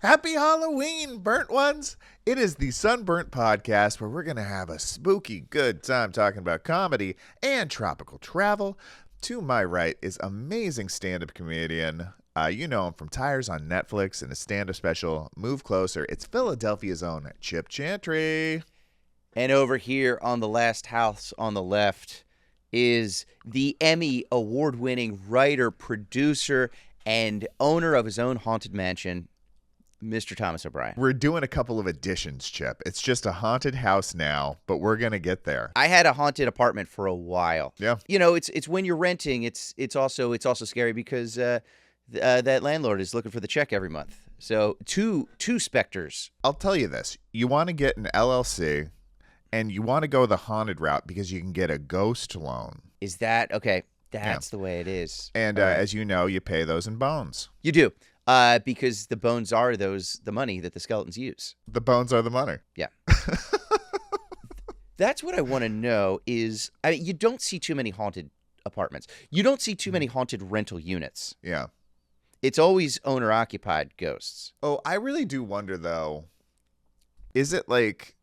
Happy Halloween, burnt ones! It is the Sunburnt Podcast where we're going to have a spooky good time talking about comedy and tropical travel. To my right is amazing stand-up comedian. You know him from Tires on Netflix and his stand-up special, Move Closer. It's Philadelphia's own Chip Chantry. And over here on the last house on the left is the Emmy award-winning writer, producer, and owner of his own haunted mansion, Mr. Thomas O'Brien. We're doing a couple of additions, Chip. It's just a haunted house now, but we're going to get there. I had a haunted apartment for a while. Yeah. You know, it's when you're renting, it's also scary because that landlord is looking for the check every month. So two specters. I'll tell you this. You want to get an LLC and you want to go the haunted route because you can get a ghost loan. Is that okay? That's the way it is. And as you know, you pay those in bones. You do. Because the bones are the money that the skeletons use. The bones are the money. Yeah. That's what I want to know is, I mean, you don't see too many haunted apartments. You don't see too many haunted rental units. Yeah. It's always owner-occupied ghosts. Oh, I really do wonder, though, is it like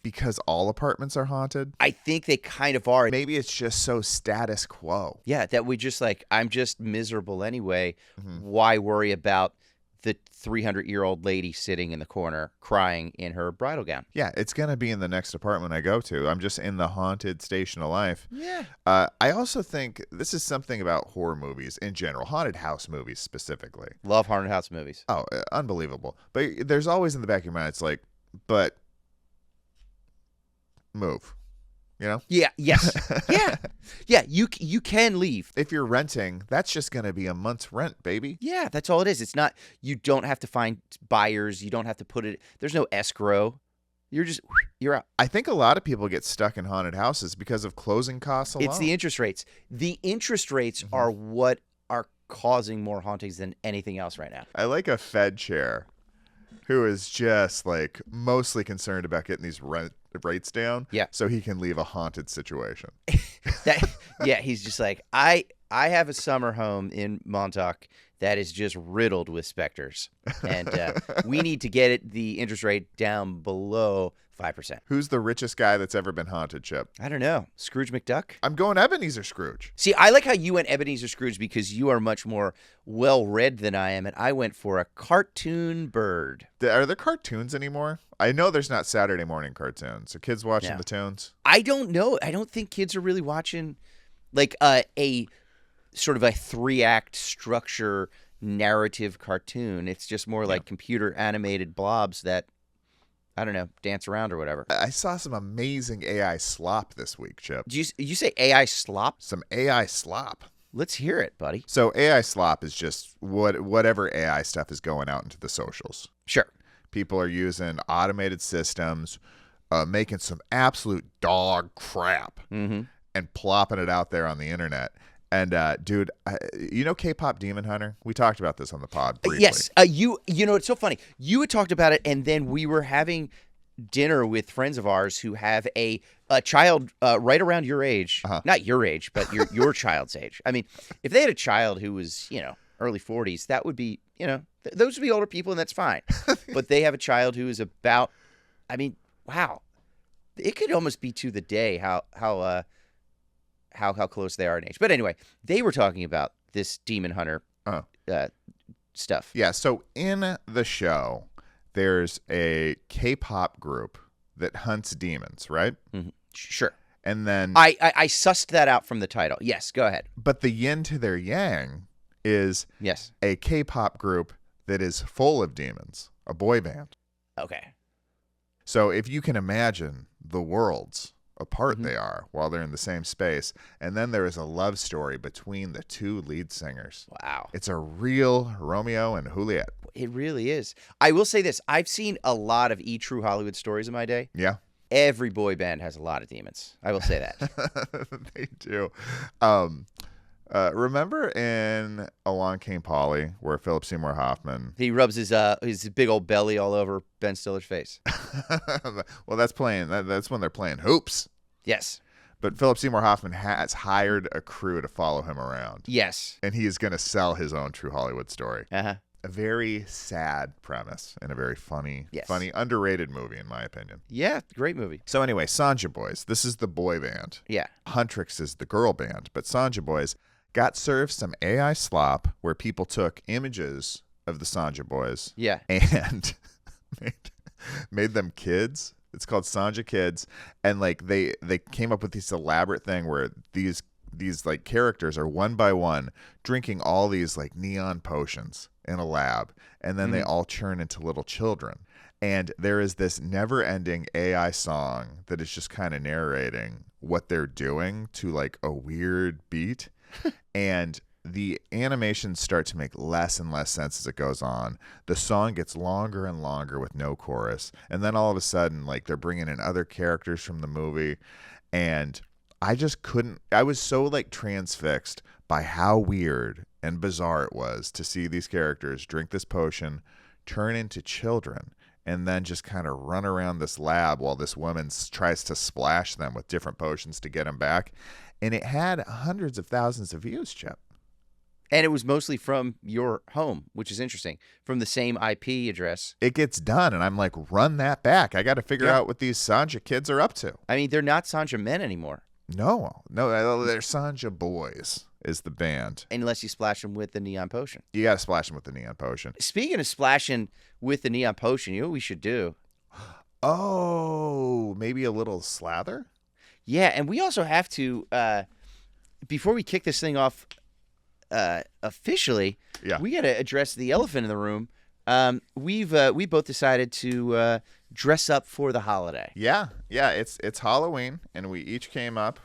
because all apartments are haunted? I think they kind of are. Maybe it's just so status quo. Yeah, that we just like, I'm just miserable anyway. Mm-hmm. Why worry about the 300-year-old lady sitting in the corner crying in her bridal gown? Yeah, it's going to be in the next apartment I go to. I'm just in the haunted station of life. Yeah. I also think this is something about horror movies in general, haunted house movies specifically. Love haunted house movies. Oh, unbelievable. But there's always in the back of your mind, it's like, but move, you know? Yeah. Yes. Yeah. You can leave. If you're renting, that's just going to be a month's rent, baby. Yeah, that's all it is. It's not, you don't have to find buyers. You don't have to put it, there's no escrow. You're out. I think a lot of people get stuck in haunted houses because of closing costs alone. It's the interest rates. The interest rates are what are causing more hauntings than anything else right now. I like a Fed chair who is just like mostly concerned about getting these rates down, so he can leave a haunted situation. He's just like, I have a summer home in Montauk that is just riddled with specters, and we need to get the interest rate down below 5%. Who's the richest guy that's ever been haunted, Chip? I don't know. Scrooge McDuck? I'm going Ebenezer Scrooge. See, I like how you went Ebenezer Scrooge because you are much more well-read than I am, and I went for a cartoon bird. Are there cartoons anymore? I know there's not Saturday morning cartoons. Are kids watching the tunes? I don't know. I don't think kids are really watching like a sort of a 3-act structure narrative cartoon. It's just more like computer animated blobs that, I don't know, dance around or whatever. I saw some amazing AI-slop this week, Chip. Did you say AI-slop? Some AI-slop. Let's hear it, buddy. So AI-slop is just whatever AI stuff is going out into the socials. Sure. People are using automated systems, making some absolute dog crap and plopping it out there on the internet. And, dude, you know K-pop Demon Hunter? We talked about this on the pod briefly. Yes. You know, it's so funny. You had talked about it, and then we were having dinner with friends of ours who have a child right around your age. Not your age, but your child's age. I mean, if they had a child who was, early 40s, that would be, those would be older people, and that's fine. But they have a child who is about, I mean, wow. It could almost be to the day how close they are in age. But anyway, they were talking about this Demon Hunter stuff. Yeah, so in the show, there's a K-pop group that hunts demons, right? Mm-hmm. Sure. And then I sussed that out from the title. Yes, go ahead. But the yin to their yang is a K-pop group that is full of demons, a boy band. Okay. So if you can imagine the worlds apart they are while they're in the same space, and then there is a love story between the two lead singers. Wow. It's a real Romeo and Juliet. It really is. I will say this. I've seen a lot of True Hollywood stories in my day. Yeah. Every boy band has a lot of demons. I will say that. They do. Remember in Along Came Polly, where Philip Seymour Hoffman... He rubs his big old belly all over Ben Stiller's face. Well, that's when they're playing hoops. Yes. But Philip Seymour Hoffman has hired a crew to follow him around. Yes. And he is going to sell his own True Hollywood story. Uh-huh. a very sad premise and a very funny, Yes. underrated movie, in my opinion. Yeah, great movie. So anyway, Saja Boys. This is the boy band. Yeah. Huntrix is the girl band. But Saja Boys got served some AI-slop where people took images of the Saja Boys. Yeah. And made them kids. It's called Saja Kids. And like they came up with this elaborate thing where these like characters are one by one drinking all these like neon potions in a lab, and then they all turn into little children. And there is this never-ending AI song that is just kind of narrating what they're doing to like a weird beat. And the animations start to make less and less sense as it goes on. The song gets longer and longer with no chorus. And then all of a sudden, like, they're bringing in other characters from the movie. And I just couldn't, I was so like transfixed by how weird and bizarre it was to see these characters drink this potion, turn into children, and then just kind of run around this lab while this woman tries to splash them with different potions to get them back. And it had hundreds of thousands of views, Chip. And it was mostly from your home, which is interesting, from the same IP address. It gets done, and I'm like, run that back. I got to figure out what these Saja kids are up to. I mean, they're not Saja men anymore. No, they're Saja Boys is the band. Unless you splash them with the neon potion. You got to splash them with the neon potion. Speaking of splashing with the neon potion, you know what we should do? Oh, maybe a little slather? Yeah, and we also have to, before we kick this thing off officially, we got to address the elephant in the room. We both decided to dress up for the holiday. Yeah, it's Halloween, and we each came up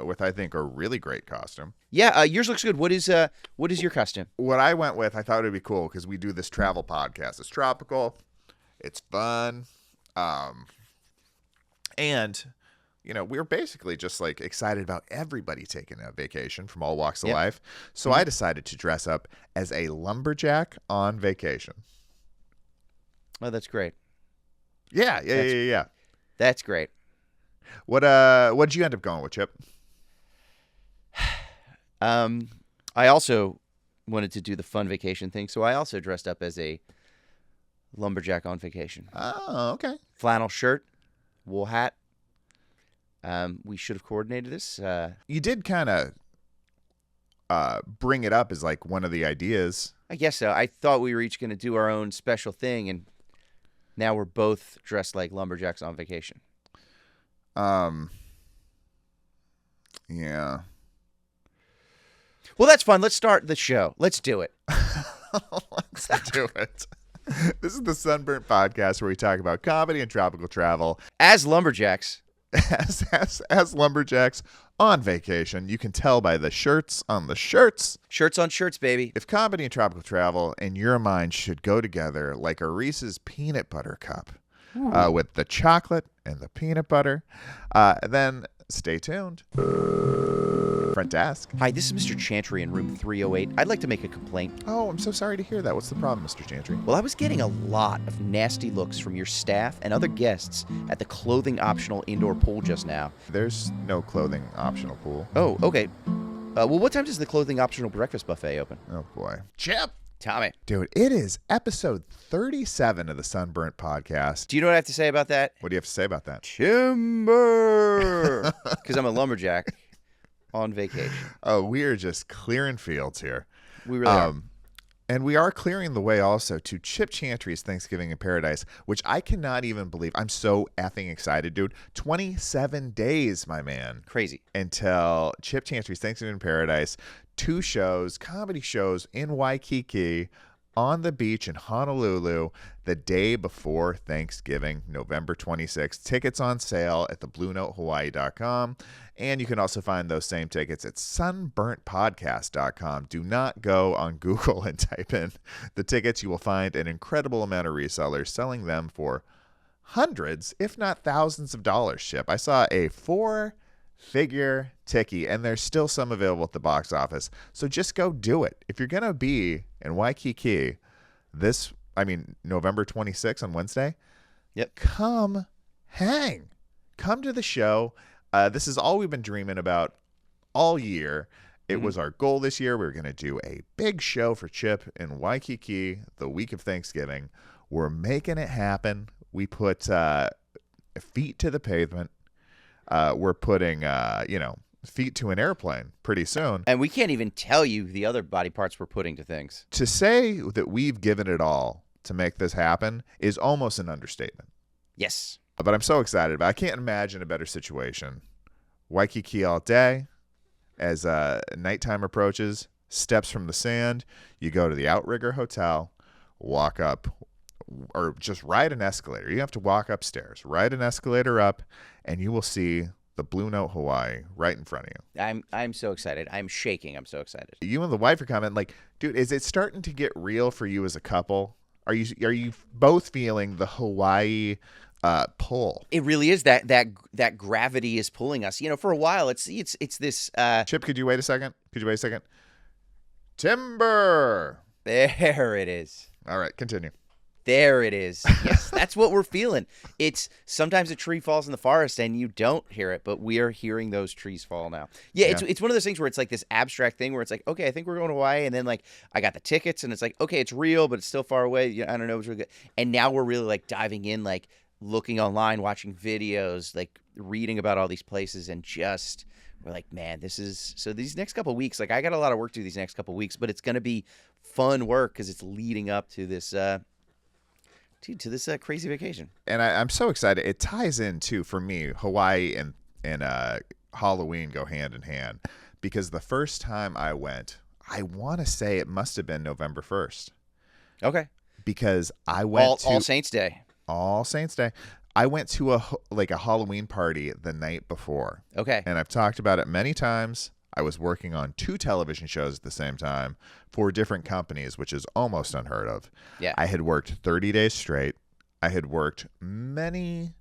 with, I think, a really great costume. Yeah, yours looks good. What is your costume? What I went with, I thought it would be cool because we do this travel podcast. It's tropical, it's fun, and you know, we're basically just like excited about everybody taking a vacation from all walks of life. So I decided to dress up as a lumberjack on vacation. Oh, that's great. Yeah. That's great. What'd you end up going with, Chip? I also wanted to do the fun vacation thing, so I also dressed up as a lumberjack on vacation. Oh, okay. Flannel shirt, wool hat. We should have coordinated this. You did kind of bring it up as like one of the ideas. I guess so. I thought we were each going to do our own special thing, and now we're both dressed like lumberjacks on vacation. Yeah. Well, that's fun. Let's start the show. Let's do it. Let's do it. This is the Sunburnt Podcast, where we talk about comedy and tropical travel as lumberjacks. As lumberjacks on vacation. You can tell by the shirts on the shirts. Shirts on shirts, baby. If comedy and tropical travel in your mind should go together like a Reese's peanut butter cup with the chocolate and the peanut butter, then stay tuned. Front desk. Hi, this is Mr. Chantry in room 308. I'd like to make a complaint. Oh, I'm so sorry to hear that. What's the problem, Mr. Chantry? Well, I was getting a lot of nasty looks from your staff and other guests at the clothing optional indoor pool just now. There's no clothing optional pool. Oh, okay. Well, what time does the clothing optional breakfast buffet open? Oh, boy. Chip! Tommy. Dude, it is episode 37 of the Sunburnt Podcast. Do you know what I have to say about that? What do you have to say about that? Timber! Because I'm a lumberjack on vacation. Oh, we are just clearing fields here. We really are. And we are clearing the way also to Chip Chantry's Thanksgiving in Paradise, which I cannot even believe. I'm so effing excited, dude. 27 days, my man. Crazy. Until Chip Chantry's Thanksgiving in Paradise. 2 shows, comedy shows in Waikiki, on the beach in Honolulu, the day before Thanksgiving, November 26th. Tickets on sale at thebluenotehawaii.com. And you can also find those same tickets at SunburntPodcast.com. Do not go on Google and type in the tickets. You will find an incredible amount of resellers selling them for hundreds, if not thousands of dollars, Chip. I saw a 4-figure ticket, and there's still some available at the box office. So just go do it. If you're going to be in Waikiki November 26th on Wednesday, come hang. Come to the show. This is all we've been dreaming about all year, It was our goal this year. We were going to do a big show for Chip in Waikiki the week of Thanksgiving. We're making it happen. We put feet to the pavement. We're putting, feet to an airplane pretty soon. And we can't even tell you the other body parts we're putting to things. To say that we've given it all to make this happen is almost an understatement. Yes. But I'm so excited about it. I can't imagine a better situation. Waikiki all day. As nighttime approaches, steps from the sand, you go to the Outrigger Hotel, walk up, or just ride an escalator. You have to walk upstairs, ride an escalator up, and you will see the Blue Note Hawaii right in front of you. I'm so excited. I'm shaking. I'm so excited. You and the wife are commenting, like, dude, is it starting to get real for you as a couple? Are you both feeling the Hawaii pull? It really is that gravity is pulling us. For a while it's this. Chip, could you wait a second? Timber. There it is. All right, continue. There it is. Yes, that's what we're feeling. It's sometimes a tree falls in the forest and you don't hear it, but we are hearing those trees fall now. Yeah. It's one of those things where it's like this abstract thing where it's like, okay, I think we're going to Hawaii, and then like I got the tickets, and it's like, okay, it's real, but it's still far away. I don't know, it's really good. And now we're really like diving in, like looking online, watching videos, like reading about all these places, and just we're like, man, this is so. These next couple of weeks, like I got a lot of work to do these next couple of weeks, but it's going to be fun work because it's leading up to this. To this crazy vacation. And I'm so excited. It ties in, too, for me, Hawaii and Halloween go hand in hand. Because the first time I went, I want to say it must have been November 1st. Okay. Because I went All Saints Day. All Saints Day. I went to a Halloween party the night before. Okay. And I've talked about it many times. I was working on 2 television shows at the same time for different companies, which is almost unheard of. Yeah. I had worked 30 days straight. I had worked many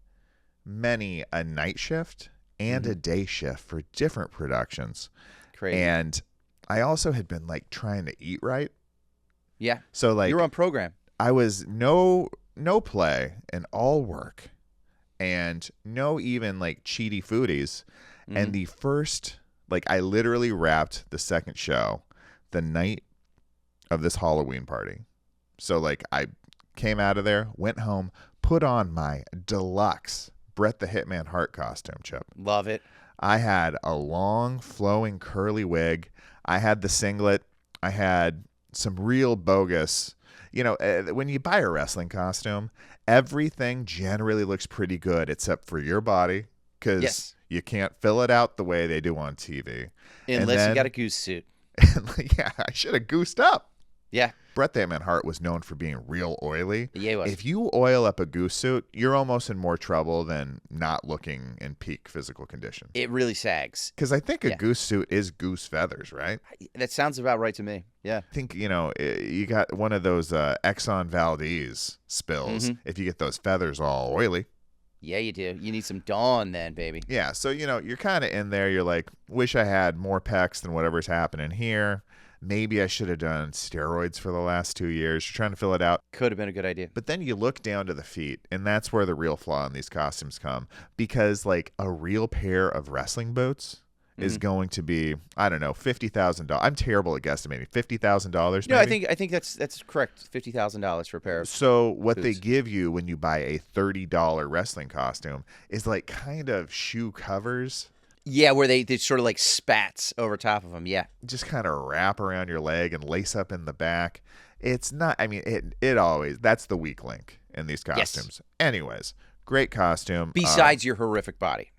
a night shift and a day shift for different productions. Crazy. And I also had been like trying to eat right. Yeah. So like you're on program. I was no play and all work, and no even like cheaty foodies. And the first, like, I literally wrapped the second show the night of this Halloween party. So, like, I came out of there, went home, put on my deluxe Bret the Hitman Hart costume, Chip. Love it. I had a long, flowing, curly wig. I had the singlet. I had some real bogus. When you buy a wrestling costume, everything generally looks pretty good except for your body, because you can't fill it out the way they do on TV. Unless you got a goose suit. Yeah, I should have goosed up. Yeah. Bret the Hitman Hart was known for being real oily. Yeah, he was. If you oil up a goose suit, you're almost in more trouble than not looking in peak physical condition. It really sags. Because I think a goose suit is goose feathers, right? That sounds about right to me. Yeah. I think, you got one of those Exxon Valdez spills if you get those feathers all oily. Yeah, you do. You need some Dawn then, baby. Yeah, so, you're kind of in there. You're like, wish I had more pecs than whatever's happening here. Maybe I should have done steroids for the last 2 years. You're trying to fill it out. Could have been a good idea. But then you look down to the feet, and that's where the real flaw in these costumes come. Because, like, a real pair of wrestling boots is going to be, I don't know, $50,000. I'm terrible at guesstimating. $50,000 No, maybe? I think that's correct. $50,000 for a pair of So what boots. they give you when you buy a $30 wrestling costume is like kind of shoe covers. Yeah, where they sort of like spats over top of them. Yeah. Just kind of wrap around your leg and lace up in the back. It's not, I mean, it always, that's the weak link in these costumes. Yes. Anyways, great costume. Besides your horrific body.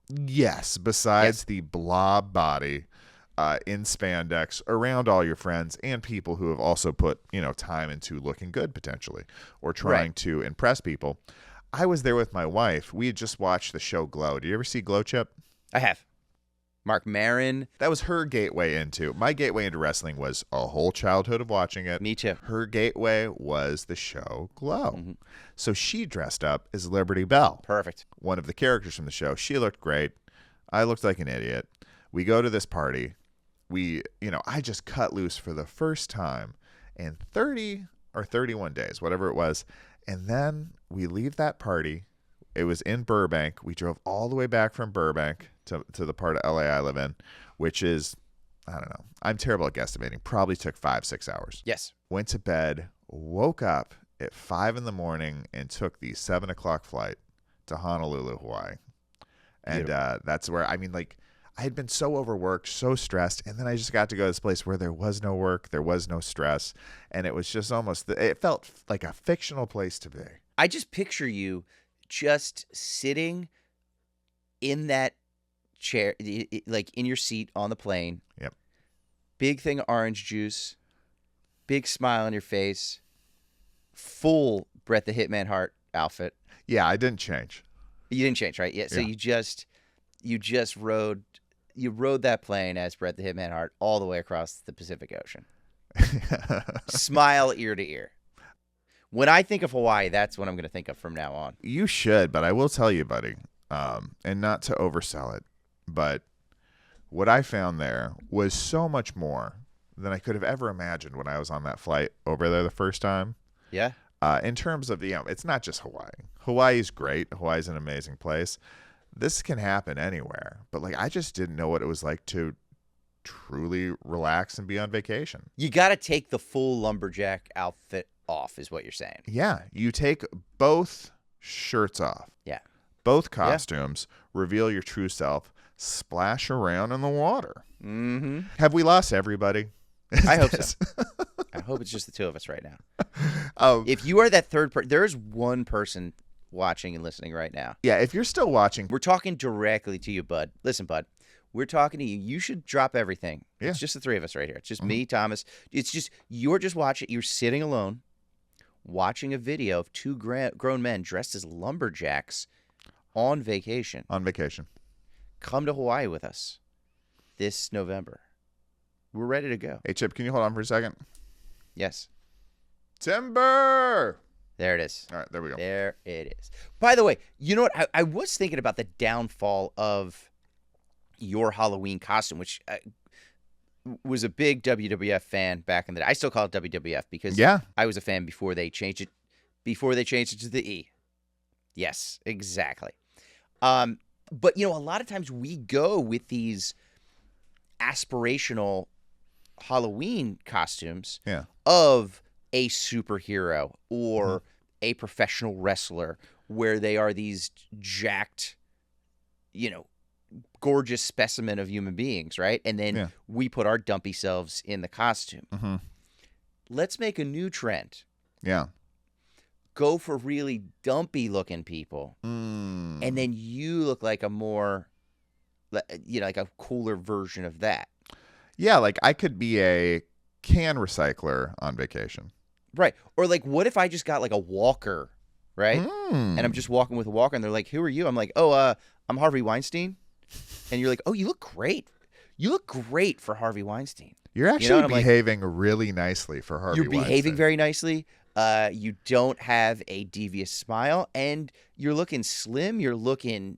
Yes, besides the blob body in spandex around all your friends and people who have also put, time into looking good potentially or trying to impress people. I was there with my wife. We had just watched the show Glow. Did you ever see Glow, Chip? I have. Mark Maron. That was her gateway into. My gateway into wrestling was a whole childhood of watching it. Me too. Her gateway was the show Glow. So she dressed up as Liberty Bell. Perfect. One of the characters from the show. She looked great. I looked like an idiot. We go to this party. I just cut loose for the first time in 30 or 31 days, whatever it was. And then we leave that party. It was in Burbank. We drove all the way back from Burbank to the part of LA I live in, which is I don't know. I'm terrible at guesstimating. Probably took 5-6 hours. Yes. Went to bed, woke up at 5 a.m, and took the 7 o'clock flight to Honolulu, Hawaii. And that's where, I mean, like, I had been so overworked, so stressed, and then I just got to go to this place where there was no work, there was no stress, and it was just almost, it felt like a fictional place to be. I just picture you just sitting in that chair, like in your seat on the plane. Yep. Big thing of orange juice, big smile on your face, full Bret the Hitman Hart outfit. Yeah, I didn't change. You didn't change, right? Yeah. So you just rode that plane as Bret the Hitman Hart all the way across the Pacific Ocean. Smile ear to ear. When I think of Hawaii, that's what I'm going to think of from now on. You should, but I will tell you, buddy, and not to oversell it, but what I found there was so much more than I could have ever imagined when I was on that flight over there the first time. Yeah. In terms of, it's not just Hawaii. Hawaii's great. Hawaii's an amazing place. This can happen anywhere. But, like, I just didn't know what it was like to truly relax and be on vacation. You got to take the full lumberjack outfit off is what you're saying. Yeah. You take both shirts off. Yeah. Both costumes. Reveal your true self. Splash around in the water. Mm-hmm. Have we lost everybody? I hope so. I hope it's just the two of us right now. If you are that third person, there is one person watching and listening right now. Yeah, if you're still watching. We're talking directly to you, bud. Listen, bud. We're talking to you. You should drop everything. Yeah. It's just the three of us right here. It's just me, Thomas. It's just, you're just watching. You're sitting alone watching a video of two grown men dressed as lumberjacks on vacation. On vacation. Come to Hawaii with us this November. We're ready to go. Hey, Chip, can you hold on for a second? Yes. Timber! There it is. All right, there we go. There it is. By the way, you know what? I was thinking about the downfall of your Halloween costume, which was a big WWF fan back in the day. I still call it WWF because I was a fan before they changed it. Before they changed it to the E. Yes, exactly. But, a lot of times we go with these aspirational Halloween costumes of a superhero or a professional wrestler where they are these jacked, gorgeous specimen of human beings, right? And then we put our dumpy selves in the costume. Mm-hmm. Let's make a new trend. Yeah. Go for really dumpy looking people. And then you look like a more, like a cooler version of that. Yeah, like I could be a can recycler on vacation. Right. Or like, what if I just got like a walker, right? And I'm just walking with a walker and they're like, who are you? I'm like, I'm Harvey Weinstein. And you're like, oh, you look great. You look great for Harvey Weinstein. You're actually behaving really nicely for Harvey Weinstein. You're behaving very nicely. You don't have a devious smile, and you're looking slim. You're looking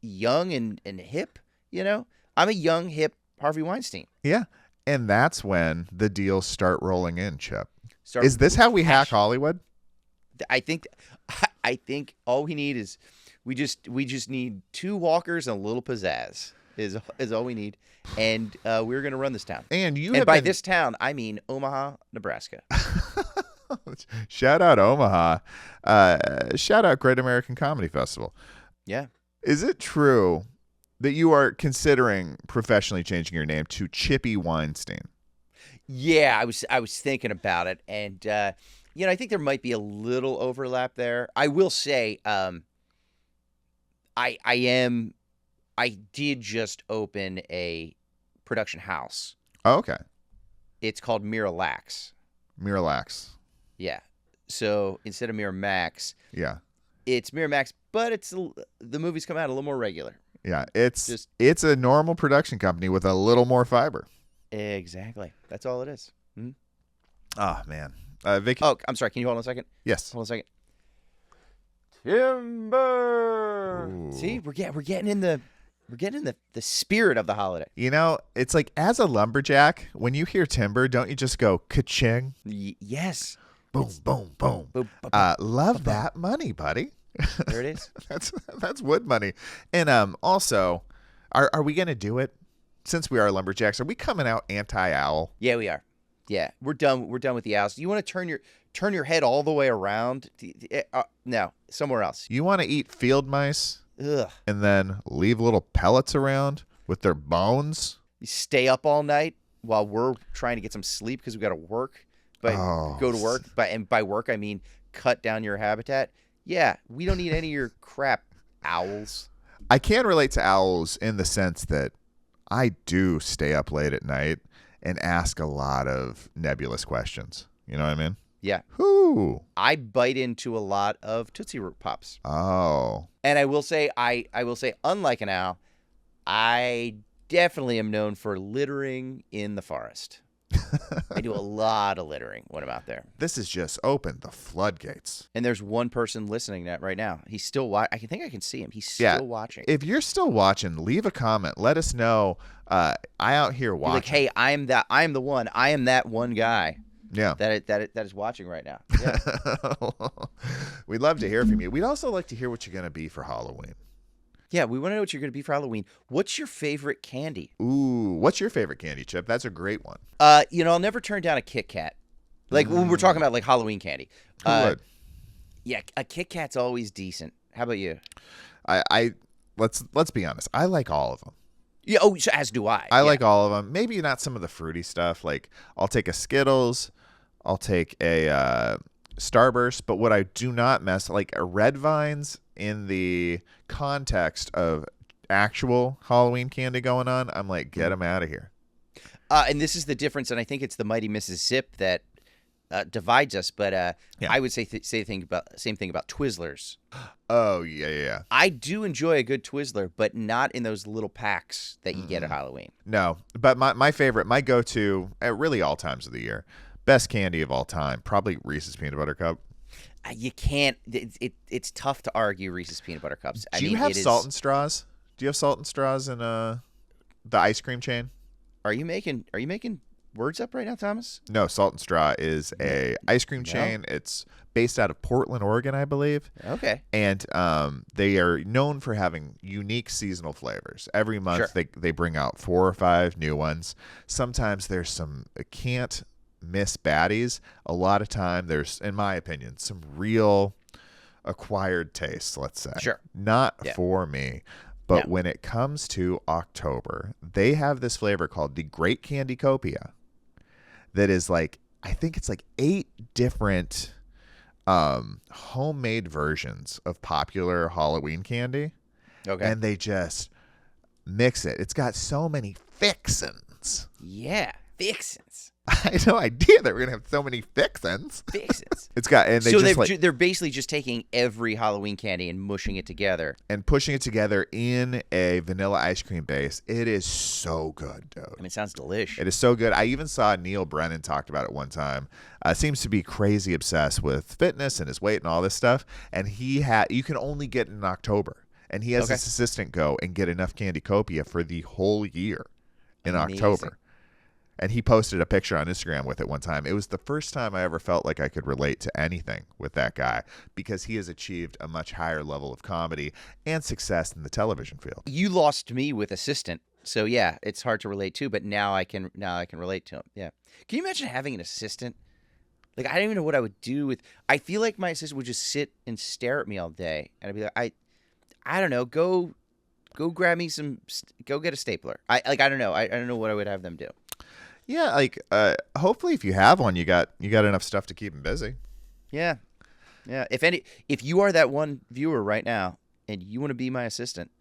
young and hip. I'm a young, hip Harvey Weinstein. Yeah, and that's when the deals start rolling in, Chip. Is this how we hack Hollywood? I think all we need is we just need two walkers and a little pizzazz is all we need, and we're gonna run this town. And by this town, I mean Omaha, Nebraska. Shout out Omaha. Shout out Great American Comedy Festival. Yeah. Is it true that you are considering professionally changing your name to Chippy Weinstein? Yeah, I was thinking about it, and I think there might be a little overlap there. I will say, I did just open a production house. Oh, okay. It's called Miralax. Miralax. Yeah. So instead of Miramax, it's Miramax, but the movies come out a little more regular. Yeah, it's a normal production company with a little more fiber. Exactly. That's all it is. Mm-hmm. Oh man. I'm sorry. Can you hold on a second? Yes. Hold on a second. Timber. Ooh. See, we're getting in the spirit of the holiday. It's like as a lumberjack, when you hear timber, don't you just go ka-ching? Yes. Boom, boom, boom. Love that money, buddy. There it is. That's wood money. And also, are we gonna do it? since we are lumberjacks, are we coming out anti-owl? Yeah, we are. Yeah, we're done. We're done with the owls. Do you want to turn your head all the way around? No, somewhere else. You want to eat field mice Ugh. and then leave little pellets around with their bones? You stay up all night while we're trying to get some sleep because we got to work. But go to work. And by work, I mean cut down your habitat. Yeah, we don't need any of your crap, owls. I can relate to owls in the sense that I do stay up late at night and ask a lot of nebulous questions. You know what I mean? Yeah. Whoo. I bite into a lot of Tootsie Root Pops. Oh. And I will say, unlike an owl, I definitely am known for littering in the forest. I do a lot of littering when I'm out there. This has just opened the floodgates. And there's one person listening to that right now. He's still watching. I think I can see him. He's still watching. If you're still watching, leave a comment. Let us know. I out here watching. Like, hey, I am the one. I am that one guy. Yeah. That is watching right now. Yeah. We'd love to hear from you. We'd also like to hear what you're going to be for Halloween. Yeah, we want to know what you're going to be for Halloween. What's your favorite candy? Ooh, what's your favorite candy, Chip? That's a great one. I'll never turn down a Kit Kat. Like when we're talking about like Halloween candy. Who would? Yeah, a Kit Kat's always decent. How about you? Let's be honest. I like all of them. Yeah. Oh, so as do I. I like all of them. Maybe not some of the fruity stuff. Like I'll take a Skittles. I'll take a Starburst. But what I do not mess like a Red Vines in the context of actual Halloween candy going on. I'm like, get them out of here. And this is the difference, and I think it's the mighty Mississippi that divides us. But I would say same thing about Twizzlers. Oh yeah. I do enjoy a good Twizzler, but not in those little packs that you get at Halloween. No, but my favorite, my go-to at really all times of the year, best candy of all time, probably Reese's Peanut Butter Cup. You can't. It's tough to argue Reese's Peanut Butter Cups. Do you have salt and straws? Do you have salt and straws in the ice cream chain? Are you making words up right now, Thomas? No, Salt and Straw is a ice cream chain. It's based out of Portland, Oregon, I believe. Okay. And they are known for having unique seasonal flavors. Every month they bring out 4 or 5 new ones. Sometimes there's some can't miss baddies. A lot of time there's, in my opinion, some real acquired tastes, let's say. Sure. Not for me. But when it comes to October, they have this flavor called the Great Candy Copia that is like, I think it's like 8 different homemade versions of popular Halloween candy. Okay. And they just mix it. It's got so many fixins. Yeah, fixins. I had no idea that we're gonna have so many fixins. Fixins. It's got, and they're basically just taking every Halloween candy and mushing it together and pushing it together in a vanilla ice cream base. It is so good, dude. I mean, it sounds delicious. It is so good. I even saw Neil Brennan talked about it one time. Seems to be crazy obsessed with fitness and his weight and all this stuff. And you can only get it in October. And he has his assistant go and get enough Candy Copia for the whole year in October. And he posted a picture on Instagram with it one time. It was the first time I ever felt like I could relate to anything with that guy because he has achieved a much higher level of comedy and success in the television field. You lost me with assistant. So yeah, it's hard to relate to, but now I can relate to him. Yeah. Can you imagine having an assistant? Like, I don't even know what I would do with. I feel like my assistant would just sit and stare at me all day, and I'd be like, I don't know, go grab me go get a stapler. I don't know. I don't know what I would have them do. Yeah, like hopefully if you have one, you got enough stuff to keep them busy. Yeah. Yeah. If you are that one viewer right now and you want to be my assistant,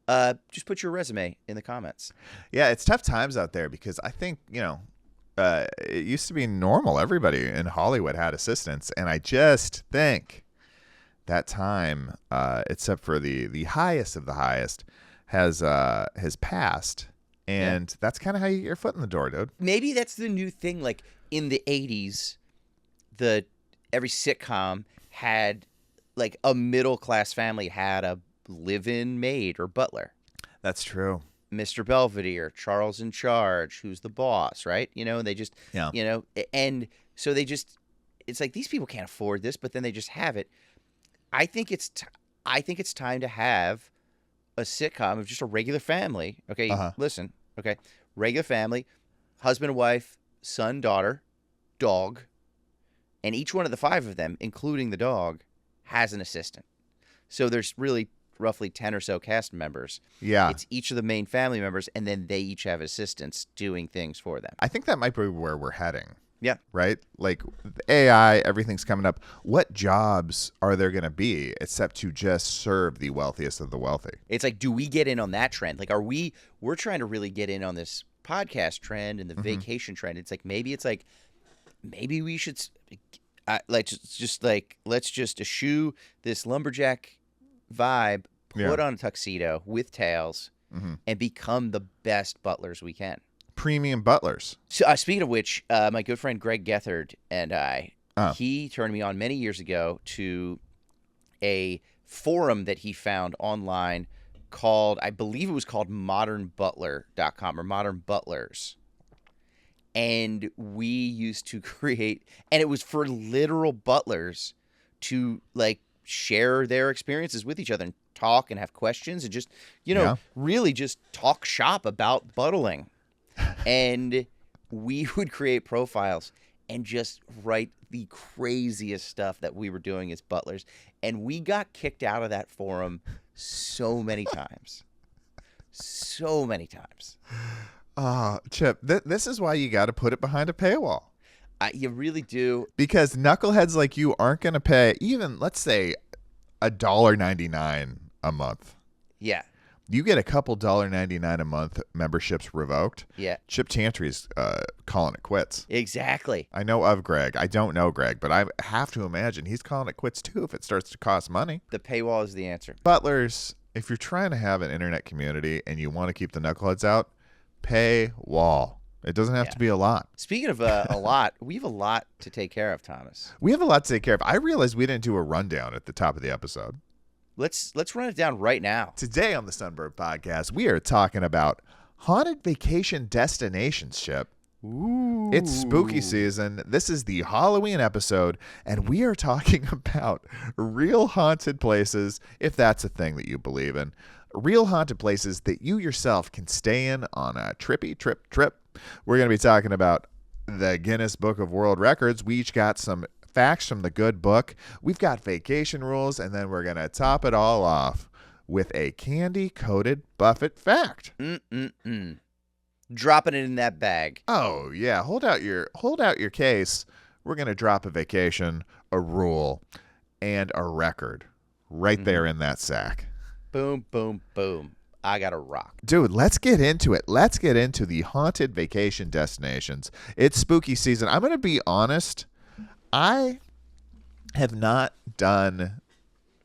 just put your resume in the comments. Yeah, it's tough times out there because I think, it used to be normal. Everybody in Hollywood had assistants, and I just think that time, except for the highest of the highest, has passed. And that's kind of how you get your foot in the door, dude. Maybe that's the new thing. Like in the 80s, every sitcom had like a middle class family had a live-in maid or butler. That's true. Mr. Belvedere, Charles in Charge, who's the boss, right? And they just, and so it's like these people can't afford this, but then they just have it. I think it's time to have a sitcom of just a regular family. Okay, listen. Okay. Regular family, husband and wife, son, daughter, dog. And each one of the 5 of them, including the dog, has an assistant. So there's really roughly 10 or so cast members. Yeah. It's each of the main family members, and then they each have assistants doing things for them. I think that might be where we're heading. Yeah. Right? Like AI, everything's coming up. What jobs are there going to be except to just serve the wealthiest of the wealthy? It's like, do we get in on that trend? Like, we're trying to really get in on this podcast trend and the vacation trend. It's like, maybe we should, let's just eschew this lumberjack vibe, put on a tuxedo with tails, and become the best butlers we can. Premium butlers. So, speaking of which, my good friend Greg Gethard and I, he turned me on many years ago to a forum that he found online called, I believe it was called modernbutler.com or Modern Butlers. And we used to create, and it was for literal butlers to like share their experiences with each other and talk and have questions and just, really just talk shop about butling. And we would create profiles and just write the craziest stuff that we were doing as butlers. And we got kicked out of that forum so many times. So many times. Chip, this is why you got to put it behind a paywall. You really do. Because knuckleheads like you aren't going to pay even, let's say, $1.99 a month. Yeah. You get a couple $1.99 a month memberships revoked. Yeah. Chip Chantry's calling it quits. Exactly. I know of Greg. I don't know Greg, but I have to imagine he's calling it quits too if it starts to cost money. The paywall is the answer. Butlers, if you're trying to have an internet community and you want to keep the knuckleheads out, pay wall. It doesn't have to be a lot. Speaking of a lot, we have a lot to take care of, Thomas. We have a lot to take care of. I realized we didn't do a rundown at the top of the episode. Let's run it down right now. Today on the Sunburnt Podcast, we are talking about haunted vacation destinations, Chip. Ooh. It's spooky season. This is the Halloween episode, and we are talking about real haunted places, if that's a thing that you believe in. Real haunted places that you yourself can stay in on a trippy trip. We're going to be talking about the Guinness Book of World Records. We each got some facts from the good book. We've got vacation rules, and then we're going to top it all off with a candy-coated Buffett fact. Dropping it in that bag. Oh, yeah. Hold out your case. We're going to drop a vacation, a rule, and a record right there in that sack. Boom, boom, boom. I got to rock. Dude, let's get into it. Let's get into the haunted vacation destinations. It's spooky season. I'm going to be honest. I have not done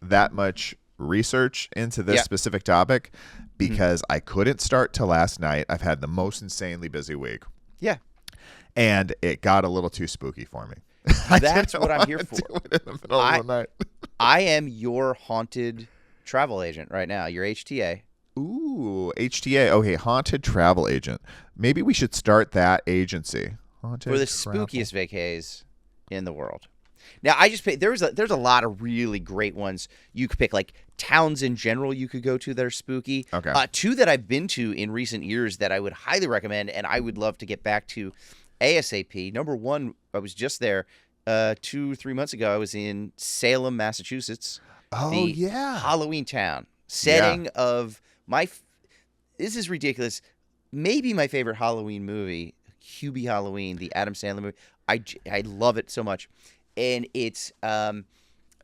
that much research into this specific topic because I couldn't start till last night. I've had the most insanely busy week. Yeah. And it got a little too spooky for me. That's what I'm here for. Do it in the middle of the night. I am your haunted travel agent right now, your HTA. Ooh, HTA. Okay, haunted travel agent. Maybe we should start that agency. Haunted for the travel. spookiest vacays in the world. Now, I just picked, there's a lot of really great ones you could pick, like towns in general you could go to that are spooky. Okay. 2 that I've been to in recent years that I would highly recommend and I would love to get back to ASAP. Number 1, I was just there 2-3 months ago. I was in Salem, Massachusetts. Oh, yeah. Halloween town. Setting of this is ridiculous. Maybe my favorite Halloween movie, Hubie Halloween, the Adam Sandler movie. I love it so much. And it's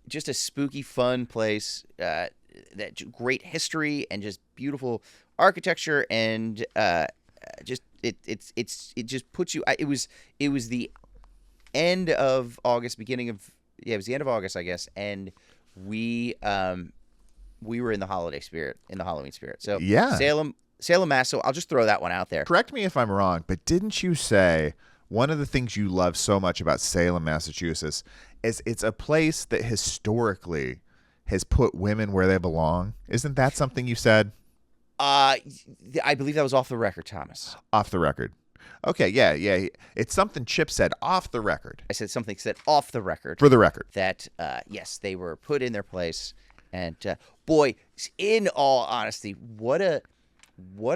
just a spooky, fun place. That great history and just beautiful architecture and it just puts you. It was the end of August, beginning of it was the end of August, I guess, and we were in the holiday spirit, in the Halloween spirit. So Salem, Mass. So I'll just throw that one out there. Correct me if I'm wrong, but didn't you say one of the things you love so much about Salem, Massachusetts, is it's a place that historically has put women where they belong? Isn't that something you said? I believe that was off the record, Thomas. Off the record. Okay, yeah. It's something Chip said off the record. I said something said off the record. For the record. That, yes, they were put in their place. And, boy, in all honesty, what a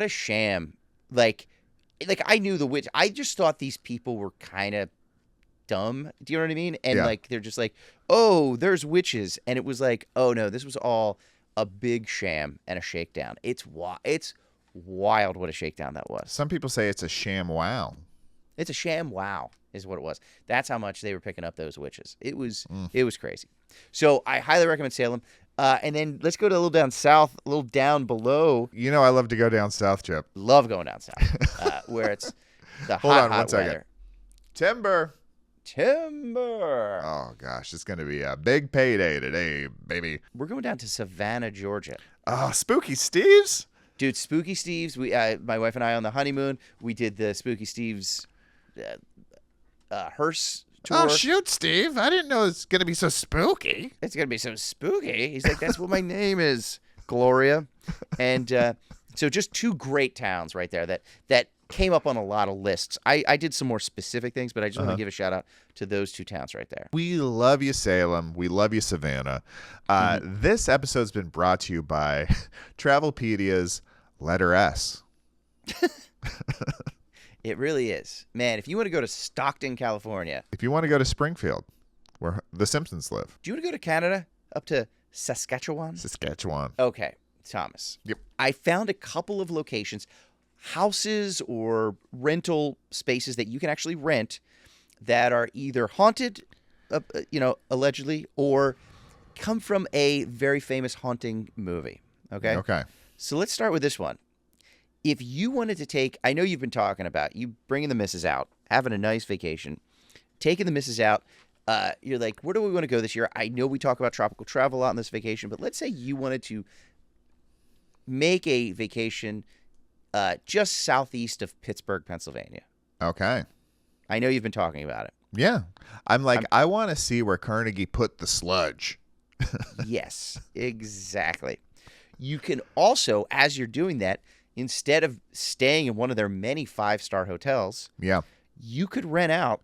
sham Like I knew the witch. I just thought these people were kind of dumb. Do you know what I mean? And like they're just like, oh, there's witches, and it was like, oh no, this was all a big sham and a shakedown. It's wild what a shakedown that was. Some people say it's a sham wow. It's a sham wow is what it was. That's how much they were picking up those witches. It was crazy. So I highly recommend Salem. And then let's go to a little down south, a little down below. You know I love to go down south, Chip. Love going down south, where it's the Hold on hot one second. weather. Timber. Timber. Oh, gosh. It's going to be a big payday today, baby. We're going down to Savannah, Georgia. Oh, Spooky Steve's? Dude, Spooky Steve's. We, my wife and I on the honeymoon, we did the Spooky Steve's hearse tour. Oh, shoot, Steve. I didn't know it's going to be so spooky. It's going to be so spooky. He's like, that's what my name is, Gloria. And so just two great towns right there that came up on a lot of lists. I did some more specific things, but I just want to give a shout out to those two towns right there. We love you, Salem. We love you, Savannah. This episode's been brought to you by Travelpedia's letter S. It really is. Man, if you want to go to Stockton, California. If you want to go to Springfield, where the Simpsons live. Do you want to go to Canada? Up to Saskatchewan? Saskatchewan. Okay, Thomas. Yep. I found a couple of locations, houses or rental spaces that you can actually rent that are either haunted, allegedly, or come from a very famous haunting movie. Okay? Okay. So let's start with this one. If you wanted to take, I know you've been talking about you bringing the missus out, having a nice vacation, taking the missus out. You're like, where do we want to go this year? I know we talk about tropical travel a lot on this vacation, but let's say you wanted to make a vacation just southeast of Pittsburgh, Pennsylvania. Okay. I know you've been talking about it. Yeah. I want to see where Carnegie put the sludge. Yes, exactly. You can also, as you're doing that, instead of staying in one of their many 5-star hotels, you could rent out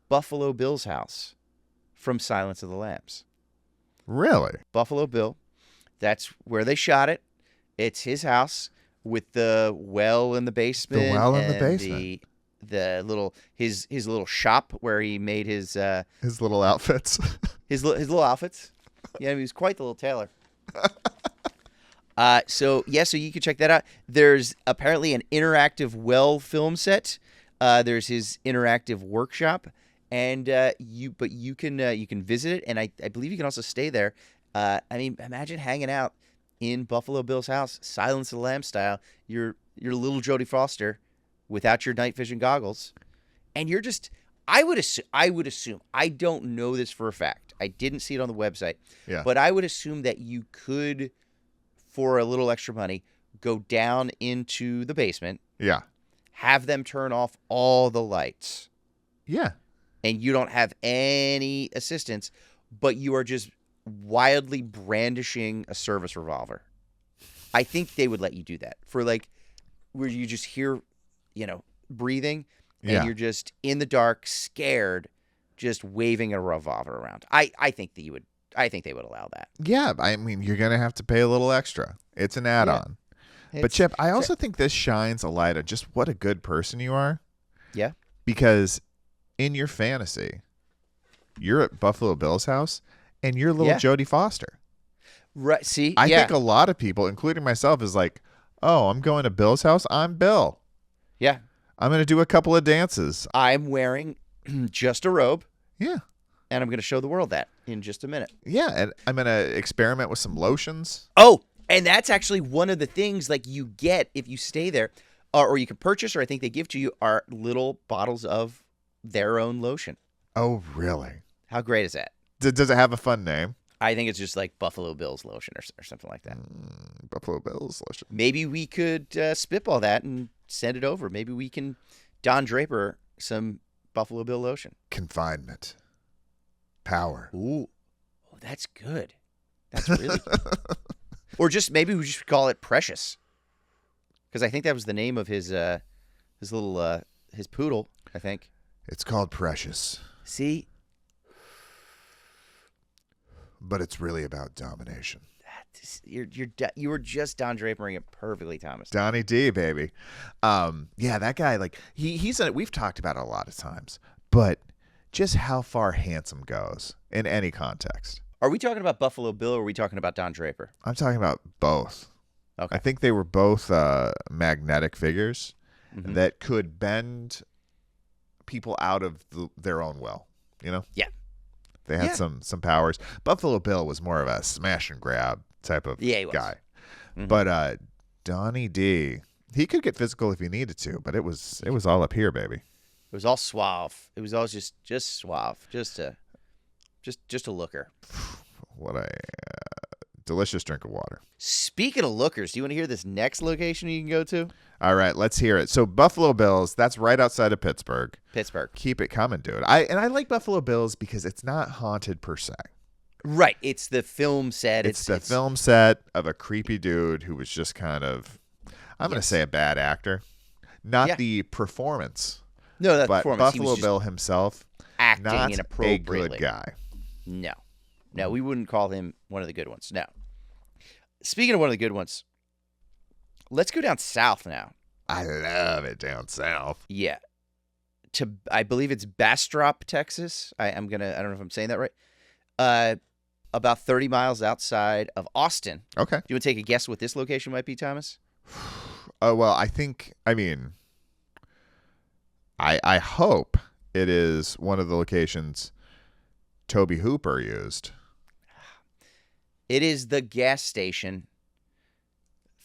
Buffalo Bill's house from Silence of the Lambs. Really? Buffalo Bill. That's where they shot it. It's his house with the well in the basement. The well in the basement. The little his little shop where he made his little outfits. his little outfits. Yeah, he was quite the little tailor. So you can check that out. There's apparently an interactive well film set. There's his interactive workshop, and you can visit it, and I believe you can also stay there. Imagine hanging out in Buffalo Bill's house, Silence of the Lambs style. You're little Jodie Foster without your night vision goggles, and you're just. I would assume. I don't know this for a fact. I didn't see it on the website. Yeah. But I would assume that you could, for a little extra money, go down into the basement. Yeah. Have them turn off all the lights. Yeah. And you don't have any assistance, but you are just wildly brandishing a service revolver. I think they would let you do that for where you just hear, breathing and you're just in the dark, scared, just waving a revolver around. I think they would allow that. Yeah, you're going to have to pay a little extra. It's an add-on. Yeah. But Chip, I also think this shines a light on just what a good person you are. Yeah. Because in your fantasy, you're at Buffalo Bill's house and you're little Jodie Foster. Right. See, I think a lot of people, including myself, is like, oh, I'm going to Bill's house. I'm Bill. Yeah. I'm going to do a couple of dances. I'm wearing just a robe. Yeah. And I'm going to show the world that in just a minute. Yeah. And I'm going to experiment with some lotions. Oh, and that's actually one of the things you get if you stay there, or you can purchase, or I think they give to you, are little bottles of their own lotion. Oh, really? How great is that? Does it have a fun name? I think it's just like Buffalo Bill's lotion or something like that. Buffalo Bill's lotion. Maybe we could spitball that and send it over. Maybe we can Don Draper some Buffalo Bill lotion. Confinement. Power. Ooh. Oh, that's good. That's really good. Or just maybe we should call it Precious. Because I think that was the name of his little his poodle, I think. It's called Precious. See? But it's really about domination. You were just Don Drapering it perfectly, Thomas. Donnie D, baby. Yeah, that guy, like we've talked about it a lot of times, but just how far handsome goes in any context. Are we talking about Buffalo Bill or are we talking about Don Draper? I'm talking about both. Okay. I think they were both magnetic figures that could bend people out of their own will. You know? Yeah. They had some powers. Buffalo Bill was more of a smash and grab type of he was. guy. But Donnie D, he could get physical if he needed to, but it was all up here, baby. It was all suave. It was all just suave, just a looker. What a delicious drink of water. Speaking of lookers, do you want to hear this next location you can go to? All right, let's hear it. So Buffalo Bills, that's right outside of Pittsburgh. Keep it coming, dude. I like Buffalo Bills because it's not haunted per se. Right. It's the film set. It's the film set of a creepy dude who was just kind of, I'm going to say a bad actor. Not the performance. No, that but performance. Buffalo Bill himself, acting not inappropriately. a good guy. No, we wouldn't call him one of the good ones. No. Speaking of one of the good ones, let's go down south now. I love it down south. Yeah. I believe it's Bastrop, Texas. I don't know if I'm saying that right. About 30 miles outside of Austin. Okay. Do you want to take a guess what this location might be, Thomas? Well, I hope it is one of the locations Toby Hooper used. It is the gas station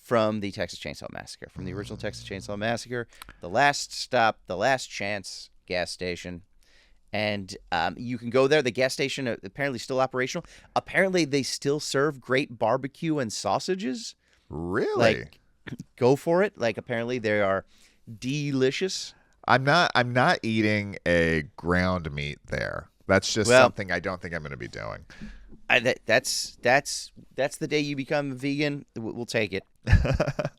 from the Texas Chainsaw Massacre, from the original Texas Chainsaw Massacre, the last stop, the last chance gas station. And you can go there. The gas station apparently still operational. Apparently they still serve great barbecue and sausages. Really? Like, go for it. Like, apparently they are delicious. I'm not eating a ground meat there. That's just something I don't think I'm going to be doing. That's the day you become vegan. We'll take it.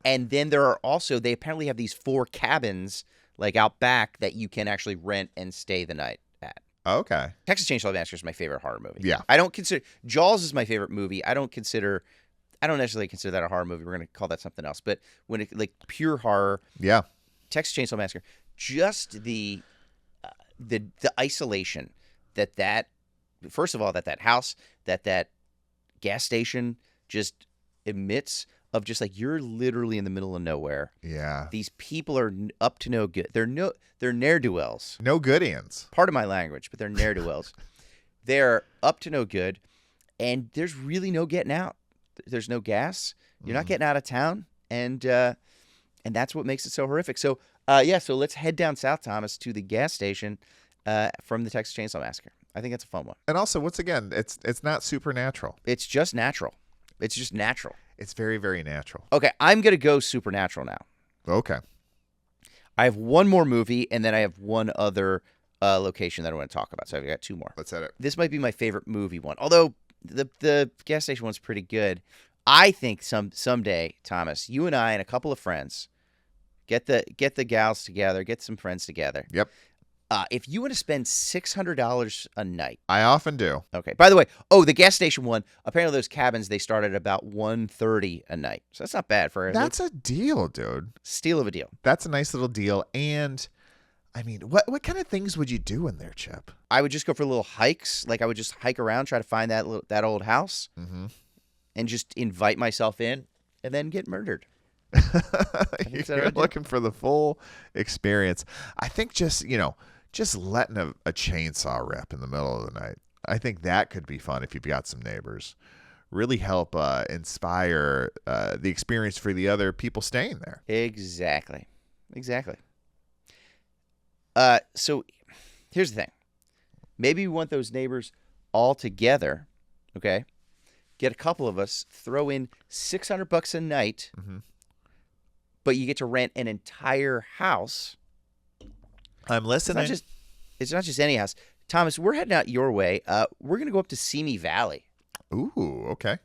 And then there are also, they apparently have these 4 cabins like out back that you can actually rent and stay the night at. Okay. Texas Chainsaw Massacre is my favorite horror movie. Yeah. I don't consider Jaws is my favorite movie. I don't necessarily consider that a horror movie. We're going to call that something else. But when it like pure horror, yeah, Texas Chainsaw Massacre, just the isolation that first of all that house, that gas station just emits of just like you're literally in the middle of nowhere. Yeah. These people are up to no good. They're ne'er-do-wells. No goodians. Part of my language, but they're ne'er-do-wells. They're up to no good, and there's really no getting out. There's no gas. You're not getting out of town, and that's what makes it so horrific. So, so let's head down south, Thomas, to the gas station from the Texas Chainsaw Massacre. I think that's a fun one. And also, once again, it's not supernatural. It's just natural. It's just natural. It's very, very natural. Okay, I'm going to go supernatural now. Okay. I have one more movie, and then I have one other location that I want to talk about. So I've got 2 more. Let's hit it. This might be my favorite movie one. Although the gas station one's pretty good. I think someday, Thomas, you and I and a couple of friends get the gals together, get some friends together. Yep. If you want to spend $600 a night. I often do. Okay. By the way, the gas station one, apparently those cabins, they start at about $130 a night. So that's not bad for That's a deal, dude. Steal of a deal. That's a nice little deal. And I mean, what kind of things would you do in there, Chip? I would just go for little hikes. Like I would just hike around, try to find that old house, and just invite myself in, and then get murdered. You're looking for the full experience. I think just letting a chainsaw rip in the middle of the night. I think that could be fun if you've got some neighbors. Really help inspire the experience for the other people staying there. Exactly. So here's the thing. Maybe we want those neighbors all together, okay? Get a couple of us, throw in $600 a night, but you get to rent an entire house. I'm listening. It's not just any house. Thomas, we're heading out your way. We're going to go up to Simi Valley. Ooh, okay.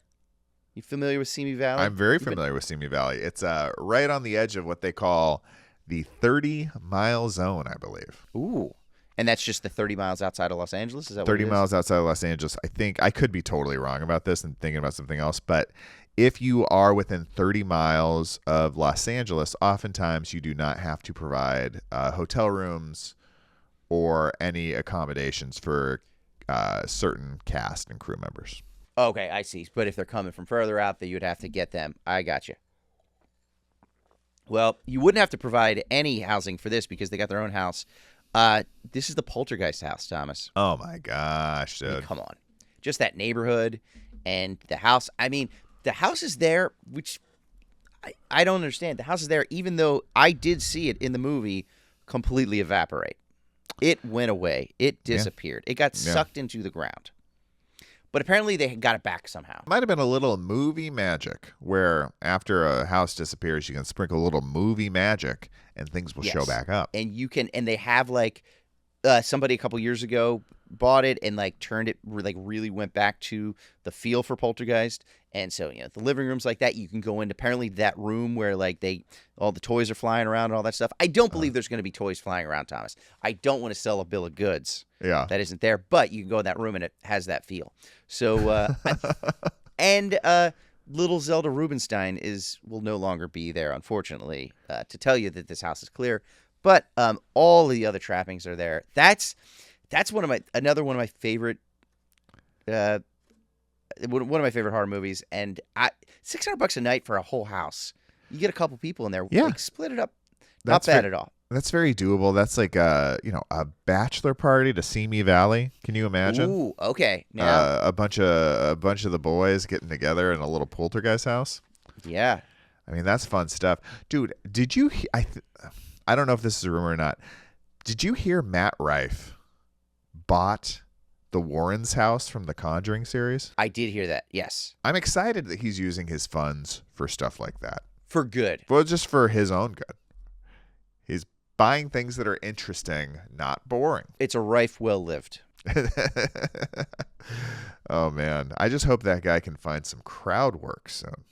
You familiar with Simi Valley? I'm very familiar with Simi Valley. It's right on the edge of what they call the 30-mile zone, I believe. Ooh. And that's just the 30 miles outside of Los Angeles? Is that 30 what it miles outside of Los Angeles. I think I could be totally wrong about this and thinking about something else, but if you are within 30 miles of Los Angeles, oftentimes you do not have to provide hotel rooms or any accommodations for certain cast and crew members. Okay, I see. But if they're coming from further out, then you'd have to get them. I got you. Well, you wouldn't have to provide any housing for this because they got their own house. This is the Poltergeist house, Thomas. Oh, my gosh, dude. I mean, come on. Just that neighborhood and the house. I mean, the house is there, which I don't understand. The house is there, even though I did see it in the movie completely evaporate. It went away. It disappeared. It got sucked into the ground. But apparently they got it back somehow. Might have been a little movie magic where after a house disappears, you can sprinkle a little movie magic and things will show back up. And you can, and they have like somebody a couple years ago bought it and like turned it, like really went back to the feel for Poltergeist. And so, you know, the living room's like that. You can go into apparently that room where like all the toys are flying around and all that stuff. I don't believe there's going to be toys flying around, Thomas. I don't want to sell a bill of goods that isn't there, but you can go in that room and it has that feel. So, and little Zelda Rubinstein will no longer be there, unfortunately, to tell you that this house is clear. But all the other trappings are there. That's another one of my favorite. One of my favorite horror movies, and $600 a night for a whole house. You get a couple people in there, like split it up. Not bad at all. That's very doable. That's like a bachelor party to Simi Valley. Can you imagine? Ooh, okay. Now, a bunch of the boys getting together in a little Poltergeist house. Yeah. I mean, that's fun stuff, dude. Did you? I don't know if this is a rumor or not. Did you hear Matt Rife bought the Warrens' house from the Conjuring series? I did hear that. Yes. I'm excited that he's using his funds for stuff like that. For good. Well, just for his own good. He's buying things that are interesting, not boring. It's a Rife well lived. Oh, man. I just hope that guy can find some crowd work soon.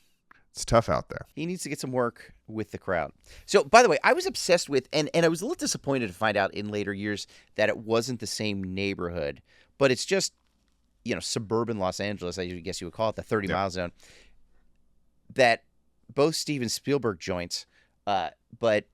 It's tough out there. He needs to get some work with the crowd. So, by the way, I was obsessed with, and I was a little disappointed to find out in later years that it wasn't the same neighborhood, but it's just, suburban Los Angeles, I guess you would call it, the 30-mile zone, that both Steven Spielberg joints, but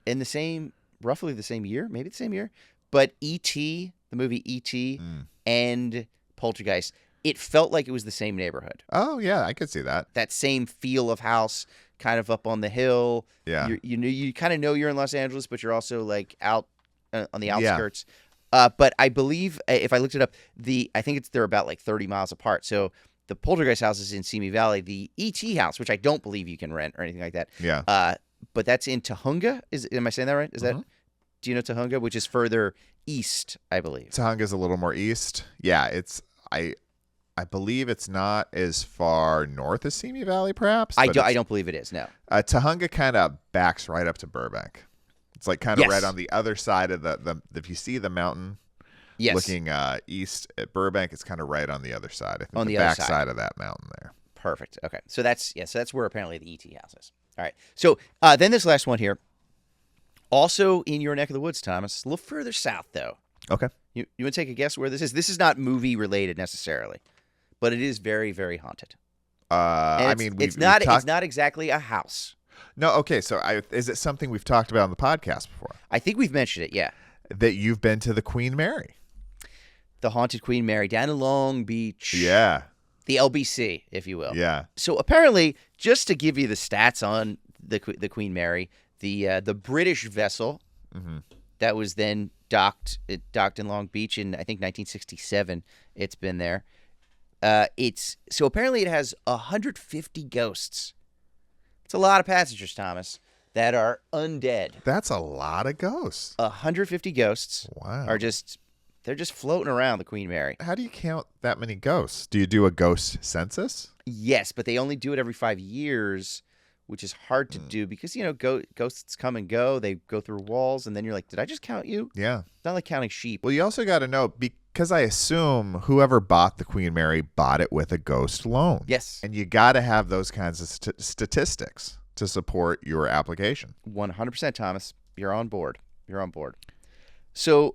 in roughly the same year, maybe the same year, but E.T., the movie E.T., and Poltergeist, it felt like it was the same neighborhood. Oh, yeah, I could see that. That same feel of house, kind of up on the hill. Yeah. You kind of know you're in Los Angeles, but you're also like out on the outskirts. Yeah. But I believe, if I looked it up, I think they're about like 30 miles apart. So the Poltergeist house is in Simi Valley. The E.T. house, which I don't believe you can rent or anything like that. Yeah. But that's in Tahunga. Am I saying that right? Is that? Do you know Tahunga, which is further east, I believe? Tahunga's a little more east. Yeah, I believe it's not as far north as Simi Valley, perhaps. I don't believe it is, no. Tahunga kind of backs right up to Burbank. It's like kind of right on the other side of the if you see the mountain looking east at Burbank, it's kind of right on the other side. I think on the back side of that mountain there. Perfect. Okay. So that's where apparently the ET house is. All right. So then this last one here, also in your neck of the woods, Thomas, a little further south though. Okay. You want to take a guess where this is? This is not movie related necessarily, but it is very, very haunted. It's not exactly a house. No, okay. So is it something we've talked about on the podcast before? I think we've mentioned it, yeah. That you've been to the Queen Mary. The haunted Queen Mary down in Long Beach. Yeah. The LBC, if you will. Yeah. So apparently, just to give you the stats on the Queen Mary, the British vessel that was then docked in Long Beach in, I think, 1967. It's been there. So apparently it has 150 ghosts. It's a lot of passengers, Thomas, that are undead. That's a lot of ghosts. 150 ghosts. Wow. They're just floating around the Queen Mary. How do you count that many ghosts? Do you do a ghost census? Yes, but they only do it every 5 years, which is hard to do because, ghosts come and go. They go through walls, and then you're like, did I just count you? Yeah. It's not like counting sheep. Well, you also got to know, because I assume whoever bought the Queen Mary bought it with a ghost loan. Yes. And you got to have those kinds of statistics to support your application. 100%, Thomas. You're on board. So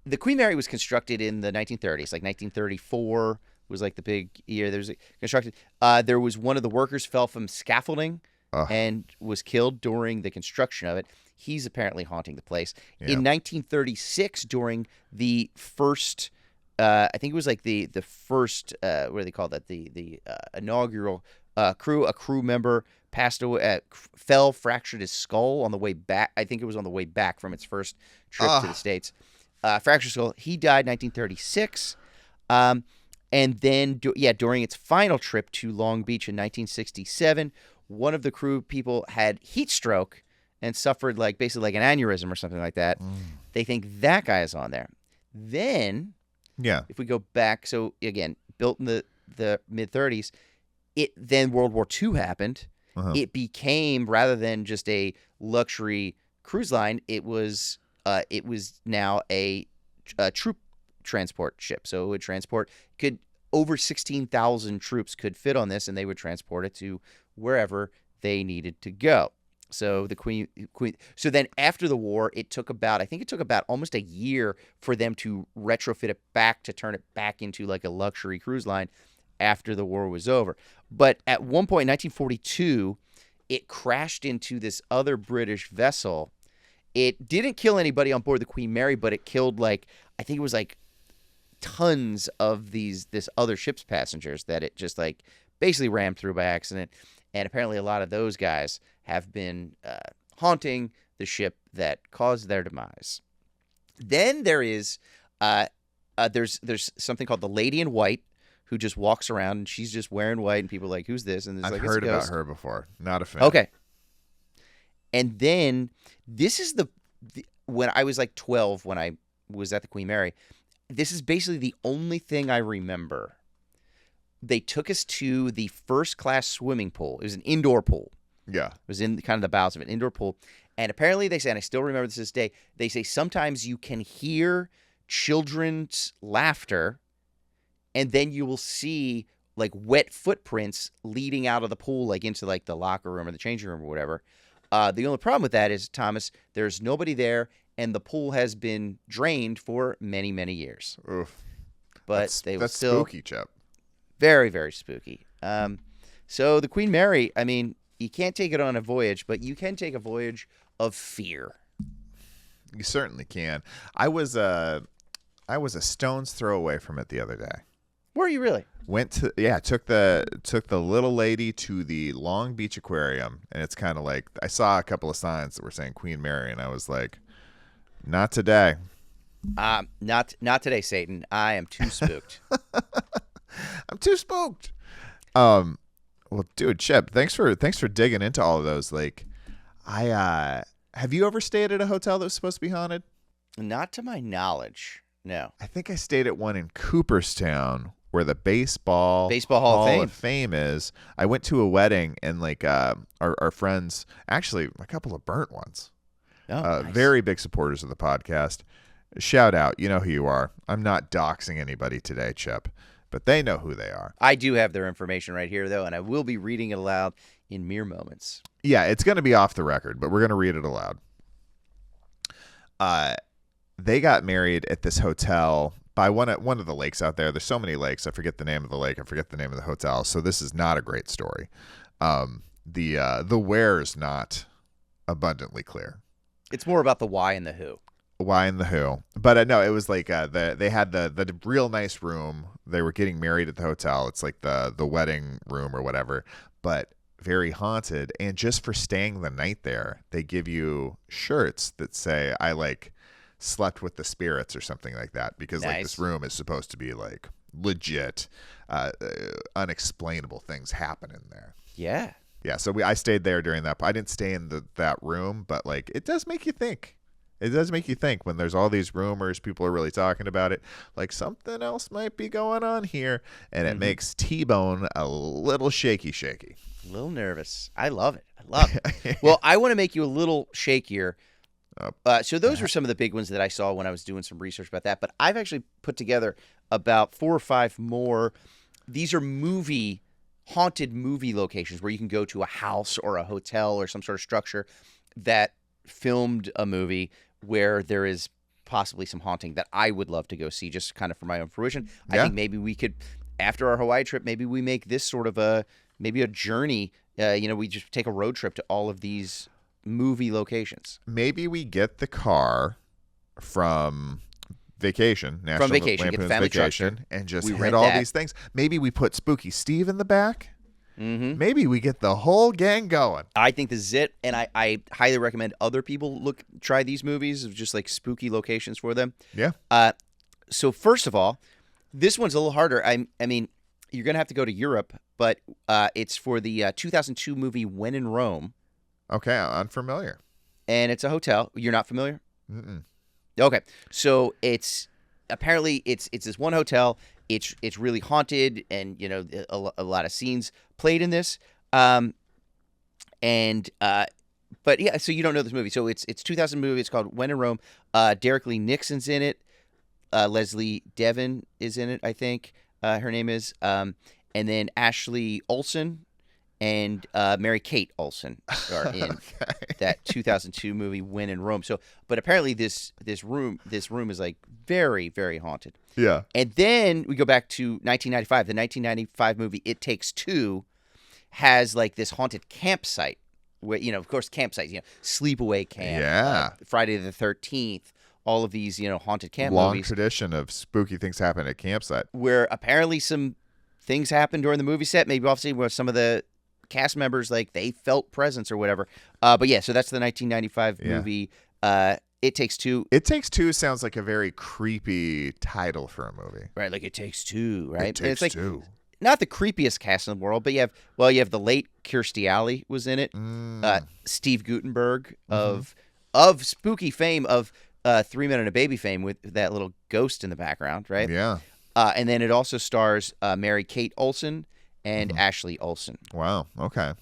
the Queen Mary was constructed in the 1930s, like 1934, was like the big year. There was construction. There was one of the workers fell from scaffolding and was killed during the construction of it. He's apparently haunting the place. Yeah. In 1936, during the first, I think it was like the first, what do they call that? The inaugural a crew member passed away, fractured his skull on the way back. I think it was on the way back from its first trip to the States. Fractured skull. He died 1936. And then, during its final trip to Long Beach in 1967, one of the crew people had heat stroke and suffered basically like an aneurysm or something like that. They think that guy is on there. Then, if we go back, so again, built in the mid-30s, then World War II happened. It became, rather than just a luxury cruise line, it was now a troop transport ship. So it would transport, over 16,000 troops could fit on this, and they would transport it to wherever they needed to go. So the Queen. So then after the war, it took about almost a year for them to retrofit it back, to turn it back into like a luxury cruise line after the war was over. But at one point in 1942, it crashed into this other British vessel. It didn't kill anybody on board the Queen Mary, but it killed I think it was tons of this other ship's passengers that it just basically rammed through by accident. And apparently a lot of those guys have been haunting the ship that caused their demise. Then there is there's something called the Lady in White, who just walks around, and she's just wearing white, and people are like, who's this? And I've heard about her before. Not a fan. Okay. And then this is when I was 12, when I was at the Queen Mary, this is basically the only thing I remember. They took us to the first class swimming pool. It was an indoor pool. Yeah. It was in kind of the bowels of an indoor pool. And apparently they say, and I still remember this to this day, they say sometimes you can hear children's laughter, and then you will see wet footprints leading out of the pool, into the locker room or the changing room or whatever. The only problem with that is, Thomas, there's nobody there, and the pool has been drained for many, many years. Oof. But that's spooky, Chip. Very, very spooky. So the Queen Mary, I mean, you can't take it on a voyage, but you can take a voyage of fear. You certainly can. I was a stone's throw away from it the other day. Were you really? Took the little lady to the Long Beach Aquarium, and it's kind of I saw a couple of signs that were saying Queen Mary, and I was like, not today. Not today, Satan. I am too spooked. I'm too spooked. Well, dude, Chip, thanks for digging into all of those. Have you ever stayed at a hotel that was supposed to be haunted? Not to my knowledge, no. I think I stayed at one in Cooperstown, where the Baseball Hall of Fame is. I went to a wedding, and our friends, actually a couple of burnt ones. Oh, nice. Very big supporters of the podcast. Shout out, you know who you are. I'm not doxing anybody today, Chip, but they know who they are. I do have their information right here, though, and I will be reading it aloud in mere moments. Yeah, it's going to be off the record, but we're going to read it aloud. They got married at this hotel by one of the lakes out there. There's so many lakes. I forget the name of the lake. I forget the name of the hotel. So this is not a great story. The where is not abundantly clear. It's more about the why and the who. Why and the who. But no, it was they had the real nice room. They were getting married at the hotel. It's the wedding room or whatever, but very haunted. And just for staying the night there, they give you shirts that say, I slept with the spirits or something like that, because nice. This room is supposed to be legit, unexplainable things happen in there. Yeah. Yeah. So I stayed there during that. I didn't stay in that room, but it does make you think. It does make you think when there's all these rumors, people are really talking about it, something else might be going on here, and it makes T-Bone a little shaky. A little nervous. I love it. Well, I want to make you a little shakier. So those were some of the big ones that I saw when I was doing some research about that, but I've actually put together about 4 or 5 more. These are haunted movie locations where you can go to a house or a hotel or some sort of structure that filmed a movie where there is possibly some haunting that I would love to go see, just kind of for my own fruition. Yeah. I think maybe we could after our Hawaii trip, maybe we make this sort of a journey. We just take a road trip to all of these movie locations. Maybe we get the car from Vacation, From Vacation, get the Lampoon's family Vacation, truck, and just we hit rent all that. these things. Maybe we put Spooky Steve in the back. Mm-hmm. Maybe we get the whole gang going. I think this is it, and I highly recommend other people try these movies of just like spooky locations for them. Yeah. So first of all, this one's a little harder. I mean, you're gonna have to go to Europe, but it's for the 2002 movie When in Rome. Okay, I'm unfamiliar. And it's a hotel. You're not familiar? Mm-mm. Okay, so it's this one hotel. It's really haunted, and a lot of scenes played in this. But yeah, so you don't know this movie. So it's 2000 movie. It's called When in Rome. Derek Lee Nixon's in it. Leslie Devon is in it, I think. Her name is. And then Ashley Olsen and Mary-Kate Olsen are in that 2002 movie When in Rome. So, but apparently this room is like very, very haunted. Yeah. And then we go back to 1995. The 1995 movie It Takes Two has like this haunted campsite where, of course, campsites, Sleepaway Camp, Yeah. Friday the 13th, all of these, haunted camp Long movies. tradition of spooky things happen at campsite. Where apparently some things happened during the movie set. Maybe obviously where some of the cast members, like, they felt presence or whatever. But yeah, so that's the 1995 movie It Takes Two. It Takes Two sounds like a very creepy title for a movie. Right, like It Takes Two, right? It Takes like, Two. Not the creepiest cast in the world, but you have the late Kirstie Alley was in it. Steve Guttenberg of spooky fame, of 3 Men and a Baby fame, with that little ghost in the background, right? Yeah. And then it also stars Mary-Kate Olsen and Ashley Olsen. Wow. Okay.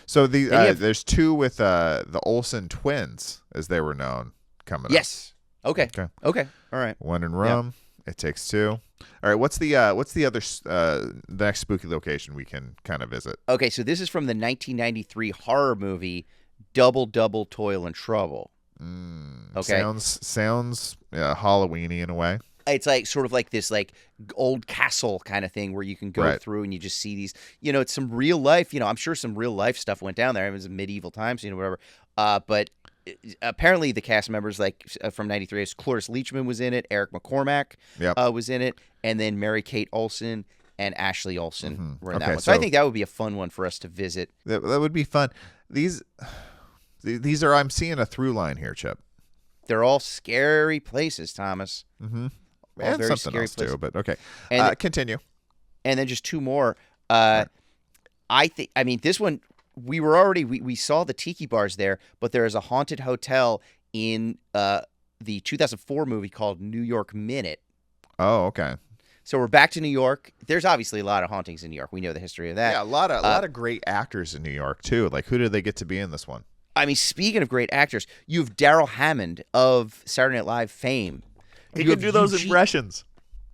So there's two with the Olsen twins, as they were known, coming up. Yes. Okay. All right. One in Rome. It Takes Two. All right. What's the other the next spooky location we can kind of visit? Okay. So this is from the 1993 horror movie Double Toil and Trouble. Okay. Sounds Halloween-y in a way. It's like sort of like this like old castle kind of thing where you can go through and you just see these, it's some real life, I'm sure some real life stuff went down there. It was medieval times, whatever. But apparently the cast members, like from 93, Cloris Leachman was in it. Eric McCormack was in it. And then Mary-Kate Olsen and Ashley Olsen were in that one. So I think that would be a fun one for us to visit. That would be fun. These are, I'm seeing a through line here, Chip. They're all scary places, Thomas. Mm-hmm. All And very something scary else places. too, but okay. And Continue. And then just two more. I mean, this one, we saw the tiki bars there, but there is a haunted hotel in the 2004 movie called New York Minute. Oh, okay. So we're back to New York. There's obviously a lot of hauntings in New York. We know the history of that. Yeah, a lot of great actors in New York too. Like, who did they get to be in this one? I mean, speaking of great actors, you have Daryl Hammond of Saturday Night Live fame. He can do those impressions.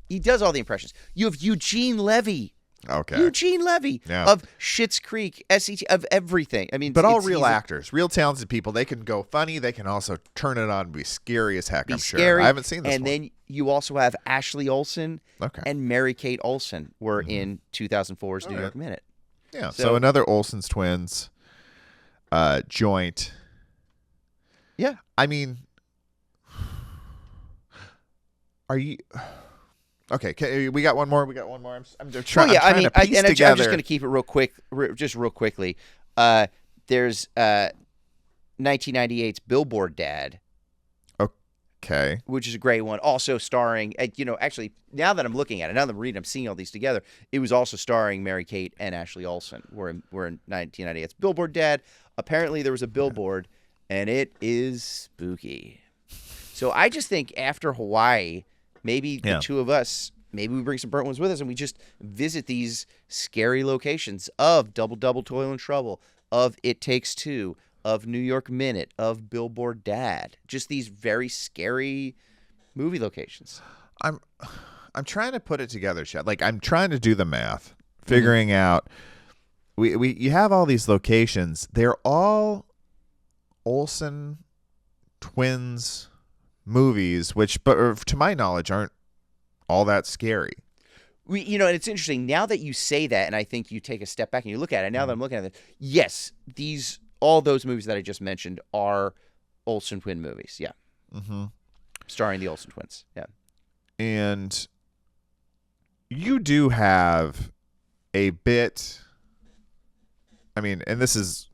He does all the impressions. You have Eugene Levy. Okay. Eugene Levy of Schitt's Creek, SET, of everything. I mean, but all real actors, real talented people. They can go funny. They can also turn it on and be scary as heck. I'm sure. I haven't seen this one. And then you also have Ashley Olsen and Mary-Kate Olsen were in 2004's New York Minute. Yeah. So another Olsen's twins joint. Yeah. I mean, are you... Okay, we got one more. I'm just trying. Well, yeah, I'm just going to keep it real quick, just real quickly. There's 1998's Billboard Dad. Okay. Which is a great one. Also starring, actually, now that I'm looking at it, now that I'm reading, I'm seeing all these together. It was also starring Mary-Kate and Ashley Olsen. We're in 1998's Billboard Dad. Apparently, there was a billboard, and it is spooky. So I just think after Hawaii, maybe the two of us, maybe we bring some burnt ones with us and we just visit these scary locations of Double Toil and Trouble, of It Takes Two, of New York Minute, of Billboard Dad. Just these very scary movie locations. I'm trying to put it together, Chad. Like, I'm trying to do the math, figuring out you have all these locations. They're all Olsen twins movies, which, but to my knowledge, aren't all that scary. And it's interesting now that you say that, and I think you take a step back and you look at it. Now that I'm looking at it, yes, all those movies that I just mentioned are Olsen twin movies. Yeah, starring the Olsen twins. Yeah, and you do have a bit. I mean, and this is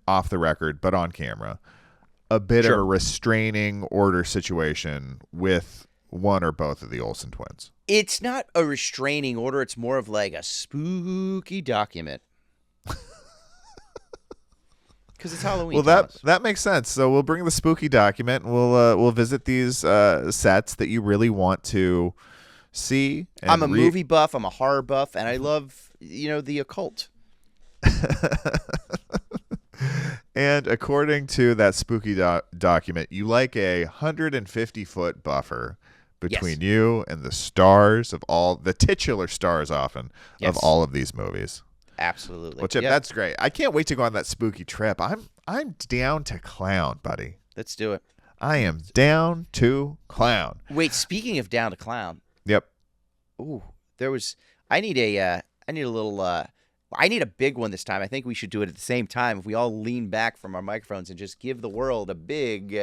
off the record, but on camera, a bit of a restraining order situation with one or both of the Olsen twins. It's not a restraining order. It's more of like a spooky document. Because it's Halloween. Well, that makes sense. So we'll bring the spooky document. And we'll visit these sets that you really want to see. And I'm a movie buff. I'm a horror buff, and I love the occult. And according to that spooky document, you like a 150-foot buffer between you and the stars of all the titular stars often of all of these movies. Absolutely. Well, Chip, that's great. I can't wait to go on that spooky trip. I'm down to clown, buddy. Let's do it. I am down to clown. Wait, speaking of down to clown. Yep. Ooh, I need a big one this time. I think we should do it at the same time. If we all lean back from our microphones and just give the world a big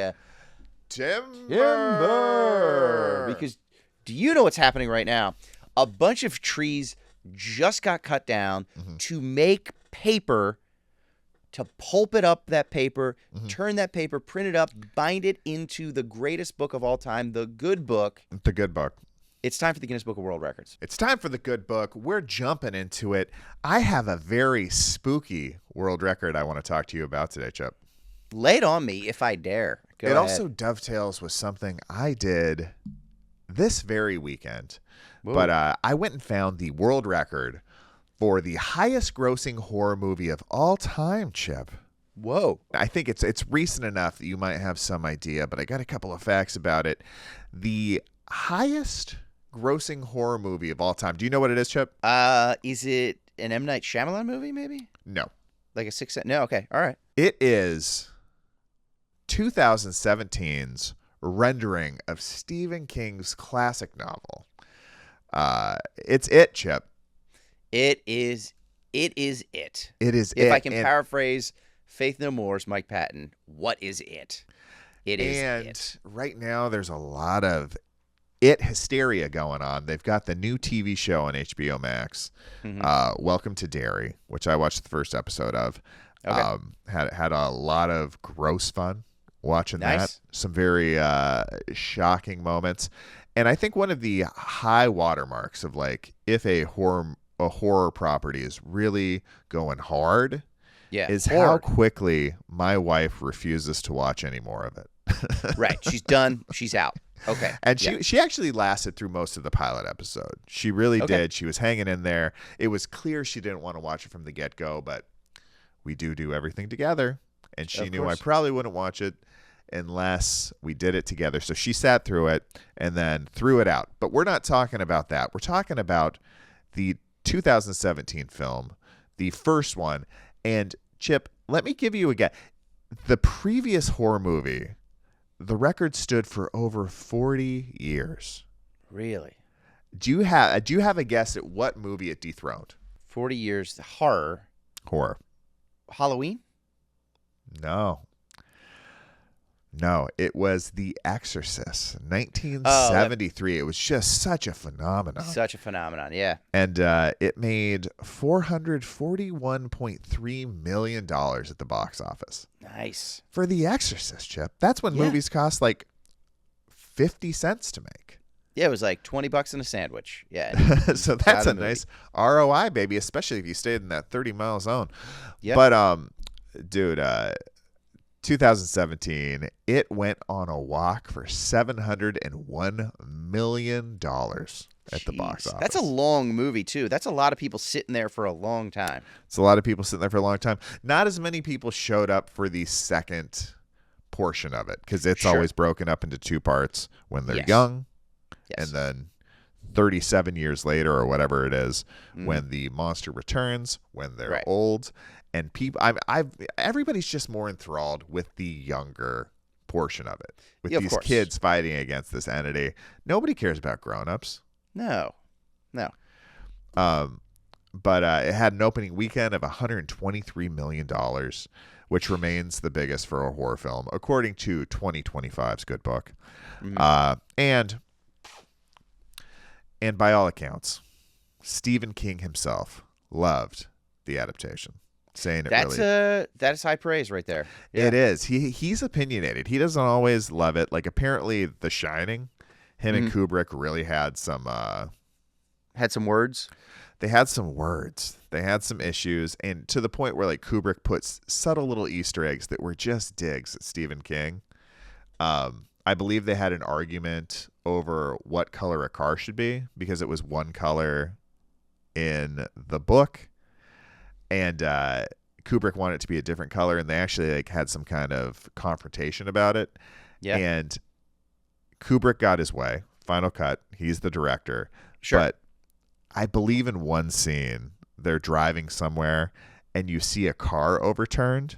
timber. Because do you know what's happening right now? A bunch of trees just got cut down to make paper, to pulp it up, that paper, turn that paper, print it up, bind it into the greatest book of all time, the Good Book. The Good Book. It's time for the Guinness Book of World Records. It's time for the Good Book. We're jumping into it. I have a very spooky world record I want to talk to you about today, Chip. Lay it on me if I dare. Go ahead. It Also dovetails with something I did this very weekend. Whoa. But I went and found the world record for the highest grossing horror movie of all time, Chip. Whoa. I think it's recent enough that you might have some idea, but I got a couple of facts about it. The highest grossing horror movie of all time. Do you know what it is, Chip? Is it an M. Night Shyamalan movie, maybe? No. Like a six? No, okay. All right. It is 2017's rendering of Stephen King's classic novel. It's it, Chip. It is it. It is if it. I can paraphrase Faith No More's Mike Patton, what is it? It is and it. Right now there's a lot of it hysteria going on. They've got the new TV show on HBO Max, Welcome to Derry, which I watched the first episode of. Okay. Had a lot of gross fun watching Nice. that. Some very shocking moments. And I think one of the high watermarks of like if a horror property is really going hard is how quickly my wife refuses to watch any more of it. Right. She's done. She's out. Okay. And she actually lasted through most of the pilot episode. She really did. She was hanging in there. It was clear she didn't want to watch it from the get-go, but we do everything together. And she knew I probably wouldn't watch it unless we did it together. So she sat through it and then threw it out. But we're not talking about that. We're talking about the 2017 film, the first one. And Chip, let me give you a guess. The previous horror movie, the record stood for over 40 years. Really? Do you have a guess at what movie it dethroned? 40 years. Horror. Halloween? No, it was The Exorcist, 1973. It was just such a phenomenon. Yeah. And it made $441.3 million at the box office. Nice. For The Exorcist, Chip. That's when movies cost like 50 cents to make. Yeah, it was like $20 in a sandwich. Yeah. So that's a nice ROI, baby, especially if you stayed in that 30-mile zone. Yep. But, dude, 2017, it went on a walk for $701 million at the box office. That's a long movie, too. That's a lot of people sitting there for a long time. It's a lot of people sitting there for a long time. Not as many people showed up for the second portion of it because it's always broken up into two parts when they're young and then 37 years later or whatever it is when the monster returns, when they're old. And people, everybody's just more enthralled with the younger portion of it, with these kids fighting against this entity. Nobody cares about grown-ups. No. But it had an opening weekend of $123 million, which remains the biggest for a horror film, according to 2025's Good Book. And by all accounts, Stephen King himself loved the adaptation, saying that is high praise right there. Yeah. It is. He's opinionated. He doesn't always love it. Like, apparently The Shining, him and Kubrick really had some words. They had some words. They had some issues, and to the point where like Kubrick puts subtle little Easter eggs that were just digs at Stephen King. I believe they had an argument over what color a car should be because it was one color in the book, and Kubrick wanted it to be a different color, and they actually like had some kind of confrontation about it. Yeah. And Kubrick got his way. Final cut. He's the director. Sure. But I believe in one scene, they're driving somewhere and you see a car overturned,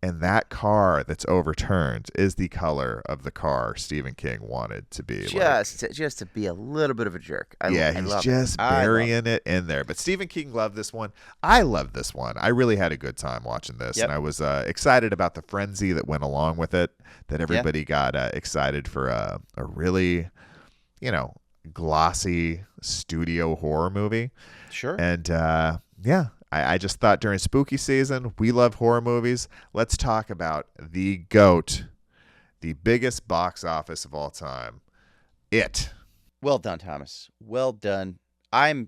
and that car that's overturned is the color of the car Stephen King wanted to be. Just to be a little bit of a jerk. He's just burying it in there. But Stephen King loved this one. I loved this one. I really had a good time watching this, and I was excited about the frenzy that went along with it, that everybody got excited for a really, glossy studio horror movie. Sure. And I just thought during spooky season, we love horror movies. Let's talk about the GOAT, the biggest box office of all time, It. Well done, Thomas. Well done. I'm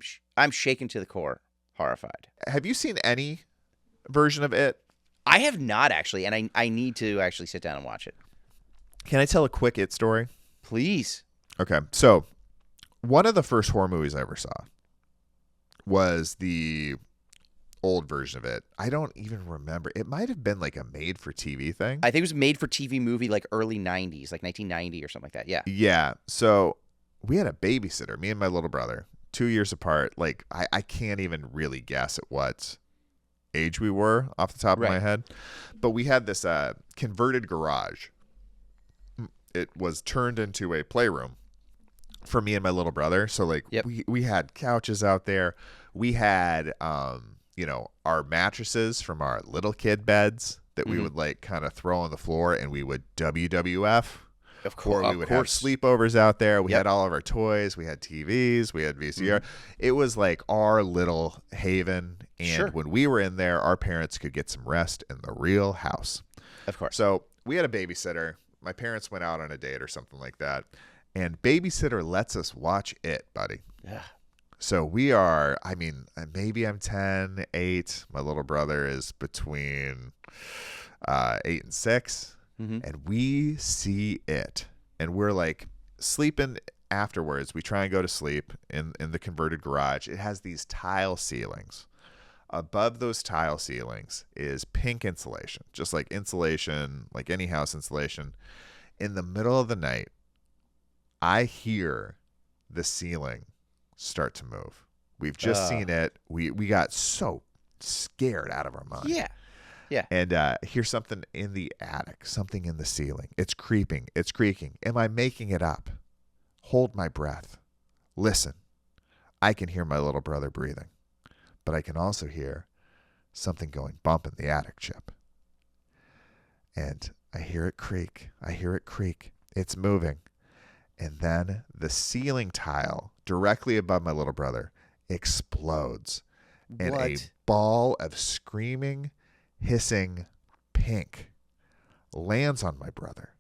shaken to the core, horrified. Have you seen any version of It? I have not, actually, and I need to actually sit down and watch it. Can I tell a quick It story? Please. Okay, so one of the first horror movies I ever saw was the old version of It. I don't even remember. It might have been like a made-for-TV thing. I think it was made-for-TV movie like early 90s, like 1990 or something like that. Yeah. Yeah. So we had a babysitter, me and my little brother, 2 years apart. Like, I can't even really guess at what age we were off the top of my head. But we had this converted garage. It was turned into a playroom for me and my little brother. So like we had couches out there. We had our mattresses from our little kid beds that we would like kind of throw on the floor, and we would WWF. Of course. Or we would have sleepovers out there. We had all of our toys. We had TVs. We had VCR. It was like our little haven. And when we were in there, our parents could get some rest in the real house. Of course. So we had a babysitter. My parents went out on a date or something like that. And babysitter lets us watch It, buddy. Yeah. So we are, maybe I'm 10, 8. My little brother is between 8 and 6. And we see It. And we're like sleeping afterwards. We try and go to sleep in the converted garage. It has these tile ceilings. Above those tile ceilings is pink insulation, just like insulation, like any house insulation. In the middle of the night, I hear the ceiling start to move. We've just seen it. We got so scared out of our mind. Yeah. Yeah. And here's something in the attic, something in the ceiling. It's creeping. It's creaking. Am I making it up? Hold my breath. Listen. I can hear my little brother breathing, but I can also hear something going bump in the attic, Chip. And I hear it creak. I hear it creak. It's moving. And then the ceiling tile directly above my little brother explodes. And a ball of screaming, hissing pink lands on my brother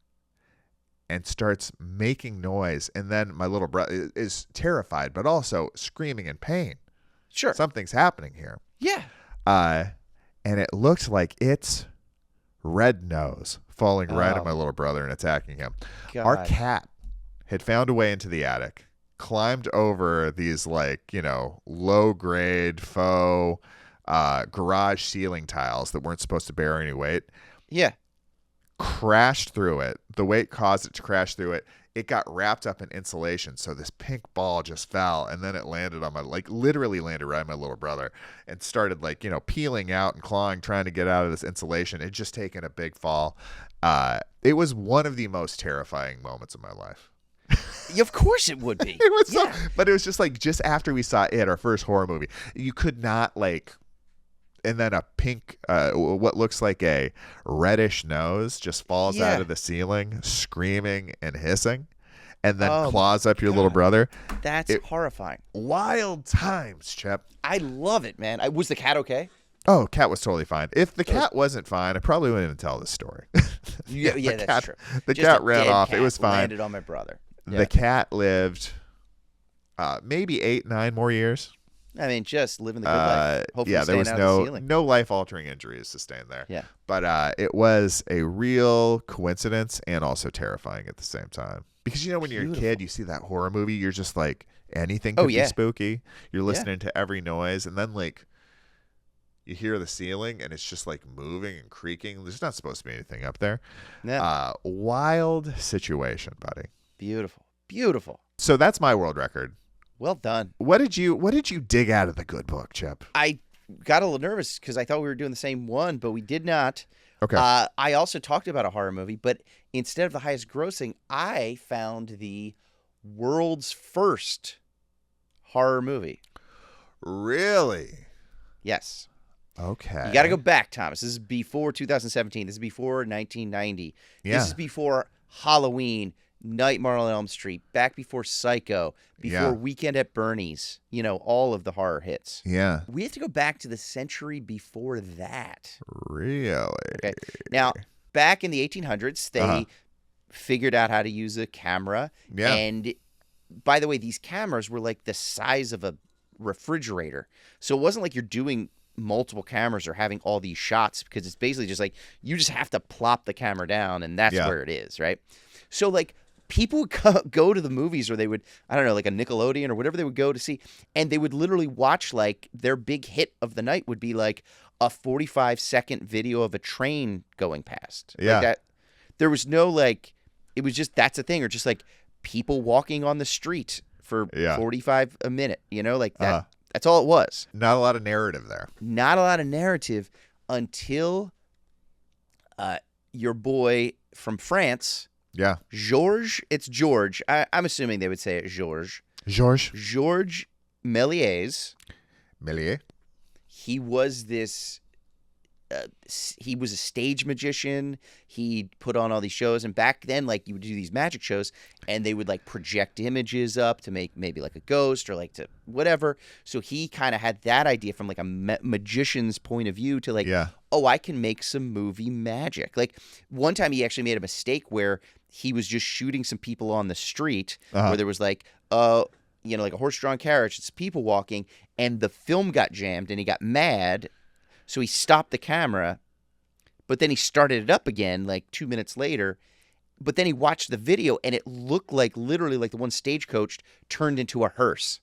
and starts making noise. And then my little brother is terrified, but also screaming in pain. Sure. Something's happening here. Yeah. And it looked like its red nose falling right on my little brother and attacking him. God. Our cat had found a way into the attic, climbed over these low grade faux garage ceiling tiles that weren't supposed to bear any weight. Yeah. Crashed through it. The weight caused it to crash through it. It got wrapped up in insulation, so this pink ball just fell, and then it landed on literally landed right on my little brother, and started peeling out and clawing, trying to get out of this insulation. It just taken a big fall. It was one of the most terrifying moments of my life. Of course it would be. It was but it was just like just after we saw it, our first horror movie, you could not like. And then a pink, what looks like a reddish nose just falls out of the ceiling, screaming and hissing, and then claws up your little brother. That's horrifying. Wild times, Chip. I love it, man. Was the cat okay? Oh, cat was totally fine. If the cat wasn't fine, I probably wouldn't even tell this story. That's true. The cat ran off. Cat it was fine. Landed on my brother. Yeah. The cat lived maybe 8-9 more years. I mean, just living the good life. Hopefully there was the no life-altering injuries sustained there. Yeah. But it was a real coincidence and also terrifying at the same time. Because, when you're a kid, you see that horror movie, you're just like, anything could be spooky. You're listening to every noise. And then, like, you hear the ceiling, and it's just, like, moving and creaking. There's not supposed to be anything up there. Yeah. Wild situation, buddy. Beautiful. Beautiful. So that's my world record. Well done. What did you dig out of the good book, Chip? I got a little nervous because I thought we were doing the same one, but we did not. Okay. I also talked about a horror movie, but instead of the highest grossing, I found the world's first horror movie. Really? Yes. Okay. You got to go back, Thomas. This is before 2017. This is before 1990. Yeah. This is before Halloween, Nightmare on Elm Street, back before Psycho, before Weekend at Bernie's, all of the horror hits. Yeah. We have to go back to the century before that. Really? Okay. Now, back in the 1800s, they figured out how to use a camera. Yeah. And by the way, these cameras were like the size of a refrigerator. So it wasn't like you're doing multiple cameras or having all these shots, because it's basically just like you just have to plop the camera down and that's where it is, right? So like people would go to the movies, or they would, I don't know, like a Nickelodeon or whatever they would go to see, and they would literally watch, like, their big hit of the night would be like a 45-second video of a train going past. Yeah. Like that. There was no, like, it was just, that's a thing, or just like people walking on the street for 45 a minute, like that. That's all it was. Not a lot of narrative there. Not a lot of narrative until your boy from France. Yeah. Georges. It's George. I'm assuming they would say it Georges. Georges Méliès. Méliès. He was this... he was a stage magician. He put on all these shows, and back then, like, you would do these magic shows, and they would like project images up to make maybe like a ghost or like to whatever. So he kind of had that idea from like a magician's point of view to like, oh, I can make some movie magic. Like one time, he actually made a mistake where he was just shooting some people on the street where there was like, like a horse-drawn carriage, it's people walking, and the film got jammed, and he got mad. So he stopped the camera, but then he started it up again like 2 minutes later. But then he watched the video, and it looked like literally like the one Stagecoach turned into a hearse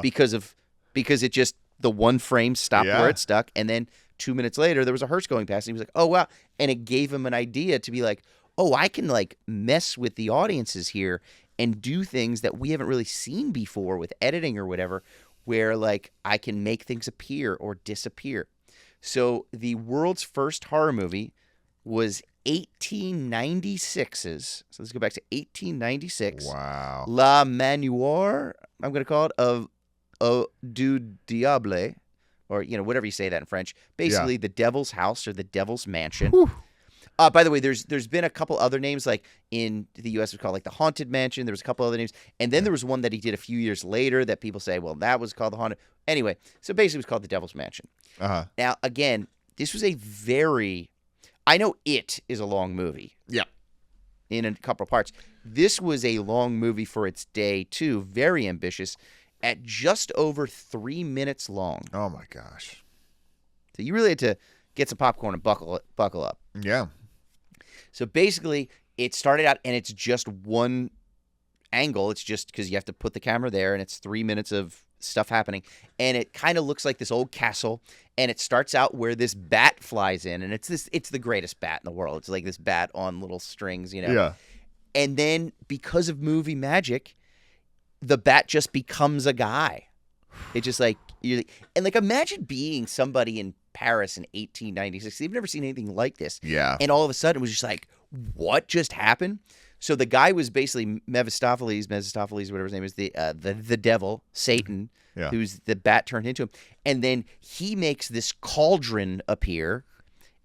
because it just, the one frame stopped where it stuck. And then 2 minutes later, there was a hearse going past, and he was like, oh, wow. And it gave him an idea to be like, oh, I can like mess with the audiences here and do things that we haven't really seen before with editing or whatever, where like I can make things appear or disappear. So the world's first horror movie was 1896's. So let's go back to 1896. Wow. La Manoir, I'm going to call it, of du Diable, or, whatever you say that in French. Basically, the Devil's House or the Devil's Mansion. By the way, there's been a couple other names, like in the U.S. it's called like the Haunted Mansion. There was a couple other names. And then there was one that he did a few years later that people say, well, that was called the Haunted. Anyway, so basically it was called the Devil's Mansion. Now, again, this was a very... I know It is a long movie. Yeah. In a couple of parts. This was a long movie for its day, too. Very ambitious. At just over 3 minutes long. Oh, my gosh. So you really had to get some popcorn and buckle up. Yeah. So basically, it started out, and it's just one angle. It's just because you have to put the camera there, and it's 3 minutes of stuff happening. And it kind of looks like this old castle, and it starts out where this bat flies in, and it's the greatest bat in the world. It's like this bat on little strings, Yeah. And then because of movie magic, the bat just becomes a guy. It's just like, and like imagine being somebody in Paris in 1896. They've never seen anything like this. Yeah. And all of a sudden it was just like, what just happened? So the guy was basically Mephistopheles, whatever his name is, the devil, Satan, who's the bat turned into him. And then he makes this cauldron appear,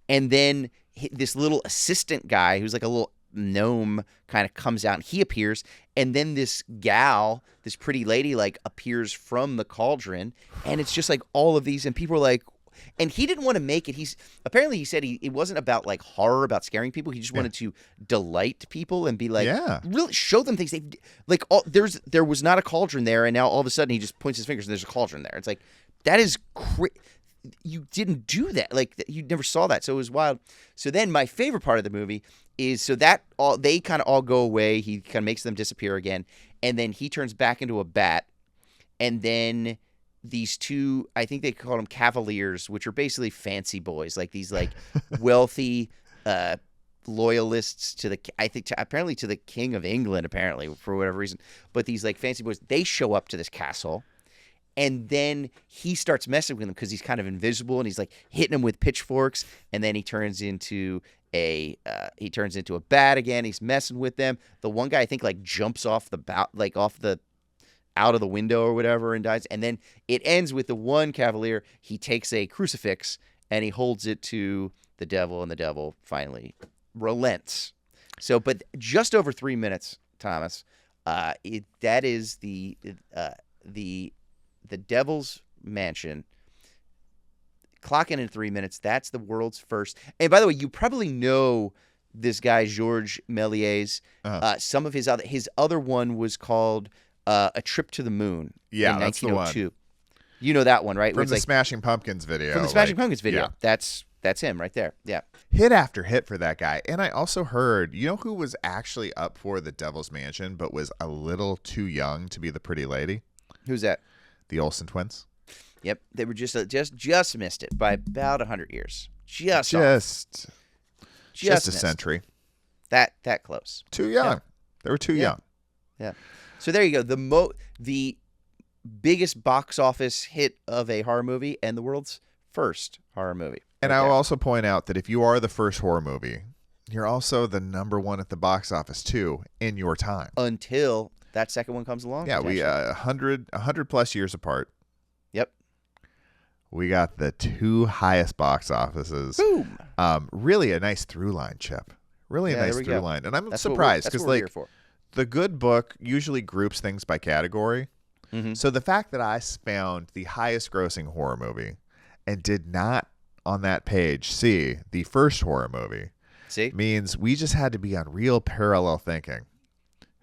and then this little assistant guy who's like a little gnome kind of comes out, and he appears, and then this gal, this pretty lady, like appears from the cauldron, and it's just like all of these, and people are like, and he didn't want to make it. He said it wasn't about like horror, about scaring people. He just wanted to delight people and be like, really show them things. They like, there was not a cauldron there, and now all of a sudden he just points his fingers and there's a cauldron there. It's like, that is you didn't do that. Like, you never saw that, so it was wild. So then my favorite part of the movie is they kind of all go away. He kind of makes them disappear again, and then he turns back into a bat, and then these two, I think they call them cavaliers, which are basically fancy boys, like these like wealthy loyalists to apparently to the King of England, apparently for whatever reason. But these like fancy boys, they show up to this castle, and then he starts messing with them because he's kind of invisible, and he's like hitting them with pitchforks, and then he turns into a bat again. He's messing with them. The one guy I think like jumps off out of the window or whatever and dies. And then it ends with the one cavalier. He takes a crucifix and he holds it to the devil, and the devil finally relents. So, but just over 3 minutes, Thomas. That is the Devil's Mansion. Clocking in 3 minutes. That's the world's first. And by the way, you probably know this guy Georges Méliès. Some of his other one was called A Trip to the Moon. Yeah, in that's 1902. The one. You know that one, right? From the Smashing Pumpkins video. From the Smashing Pumpkins video. Yeah. That's him right there. Yeah. Hit after hit for that guy. And I also heard, you know who was actually up for the Devil's Mansion but was a little too young to be the pretty lady? Who's that? The Olsen twins. Yep, they were just missed it by about 100 years. Just a century. That close. Too young. Yeah. They were too young. Yeah. So there you go. The biggest box office hit of a horror movie and the world's first horror movie. And I will also point out that if you are the first horror movie, you're also the number one at the box office too in your time. Until that second one comes along. Yeah, we 100 plus years apart. Yep. We got the two highest box offices. Boom. Really a nice through line, Chip. Really a nice through line. And I'm surprised because like the good book usually groups things by category. Mm-hmm. So the fact that I found the highest grossing horror movie and did not on that page see the first horror movie means we just had to be on real parallel thinking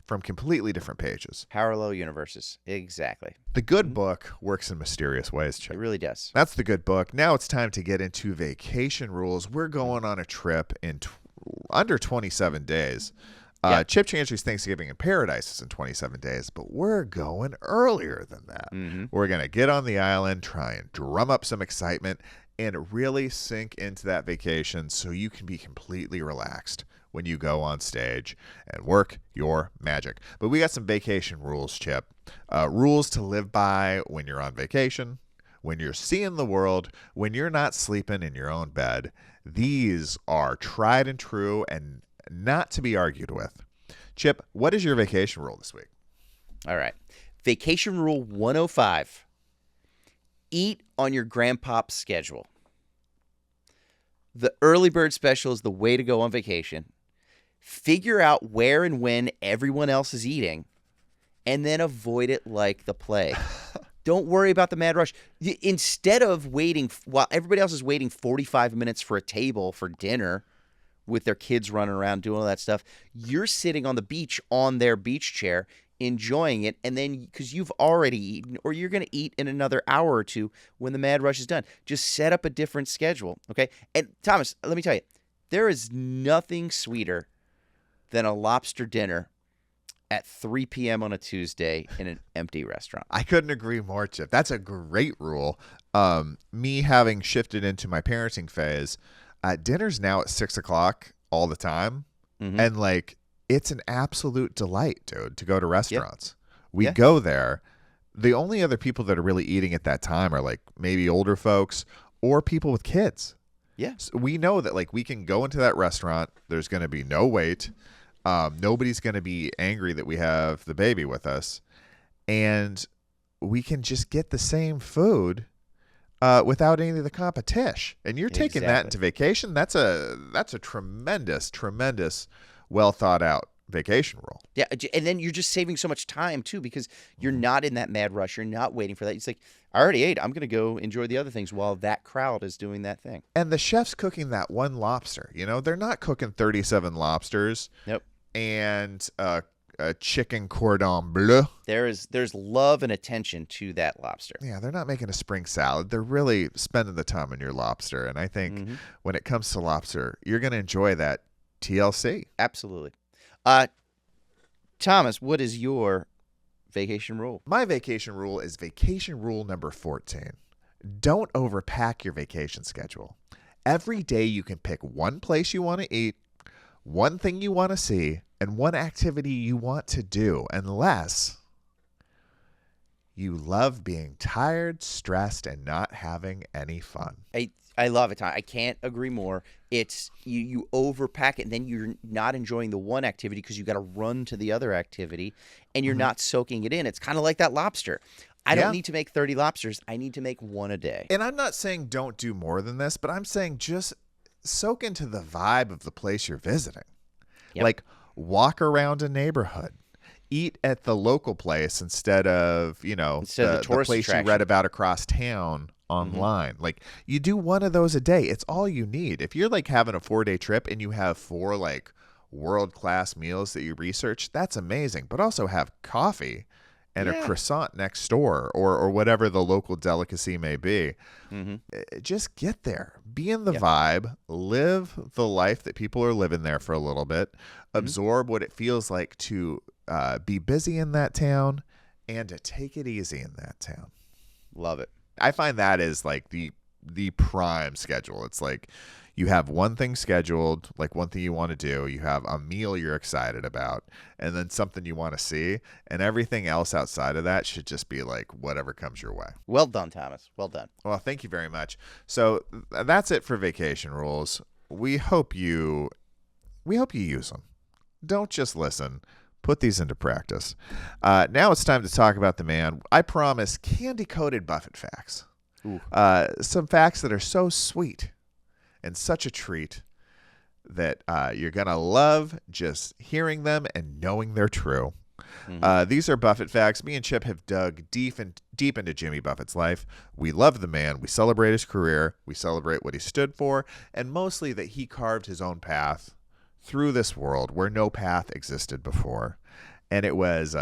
from completely different pages. Parallel universes. Exactly. The good book works in mysterious ways, Chip. It really does. That's the good book. Now it's time to get into vacation rules. We're going on a trip in under 27 days. Chip Chantry's Thanksgiving in Paradise is in 27 days, but we're going earlier than that. Mm-hmm. We're going to get on the island, try and drum up some excitement, and really sink into that vacation so you can be completely relaxed when you go on stage and work your magic. But we got some vacation rules, Chip. Rules to live by when you're on vacation, when you're seeing the world, when you're not sleeping in your own bed. These are tried and true and not to be argued with. Chip, what is your vacation rule this week? All right. Vacation rule 105. Eat on your grandpop schedule. The early bird special is the way to go on vacation. Figure out where and when everyone else is eating, and then avoid it like the plague. Don't worry about the mad rush. Instead of waiting while everybody else is waiting 45 minutes for a table for dinner with their kids running around doing all that stuff, you're sitting on the beach on their beach chair enjoying it, and then because you've already eaten or you're going to eat in another hour or two when the mad rush is done, just set up a different schedule, okay? And Thomas, let me tell you, there is nothing sweeter than a lobster dinner at 3 p.m. on a Tuesday in an empty restaurant. I couldn't agree more, Chip. That's a great rule. Me having shifted into my parenting phase, dinner's now at 6 o'clock all the time. Mm-hmm. And like, it's an absolute delight, dude, to go to restaurants. Yep. We go there. The only other people that are really eating at that time are like maybe older folks or people with kids. Yeah. So we know that like we can go into that restaurant. There's going to be no wait. Nobody's going to be angry that we have the baby with us. And we can just get the same food without any of the competition. And you're taking that into vacation. That's a tremendous, tremendous, well thought out vacation rule. Yeah, and then you're just saving so much time too, because you're not in that mad rush. You're not waiting for that. It's like, I already ate. I'm going to go enjoy the other things while that crowd is doing that thing. And the chef's cooking that one lobster. You know, they're not cooking 37 lobsters. Nope. And a chicken cordon bleu. There's love and attention to that lobster. Yeah, they're not making a spring salad. They're really spending the time on your lobster. And I think when it comes to lobster, you're going to enjoy that TLC. Absolutely. Thomas, what is your vacation rule? My vacation rule is vacation rule number 14. Don't overpack your vacation schedule. Every day you can pick one place you want to eat, one thing you want to see, and one activity you want to do, unless you love being tired, stressed, and not having any fun. I love it. I can't agree more. It's you overpack it, and then you're not enjoying the one activity because you got to run to the other activity, and you're not soaking it in. It's kind of like that lobster. I don't need to make 30 lobsters. I need to make one a day. And I'm not saying don't do more than this, but I'm saying just soak into the vibe of the place you're visiting. Yep. Like, walk around a neighborhood. Eat at the local place instead of, the place attraction you read about across town online. Like, you do one of those a day. It's all you need. If you're like having a 4-day trip and you have 4 like world-class meals that you research, that's amazing. But also have coffee and a croissant next door or whatever the local delicacy may be. Just get there. Be in the vibe. Live the life that people are living there for a little bit. Absorb what it feels like to be busy in that town and to take it easy in that town. Love it. I find that is like the prime schedule. It's like you have one thing scheduled, like one thing you want to do. You have a meal you're excited about, and then something you want to see. And everything else outside of that should just be like whatever comes your way. Well done, Thomas. Well done. Well, thank you very much. So that's it for vacation rules. We hope you use them. Don't just listen. Put these into practice. Now it's time to talk about the man. I promise candy-coated Buffett facts. Some facts that are so sweet and such a treat that you're going to love just hearing them and knowing they're true. These are Buffett facts. Me and Chip have dug deep into Jimmy Buffett's life. We love the man. We celebrate his career. We celebrate what he stood for, and mostly that he carved his own path through this world where no path existed before. And it was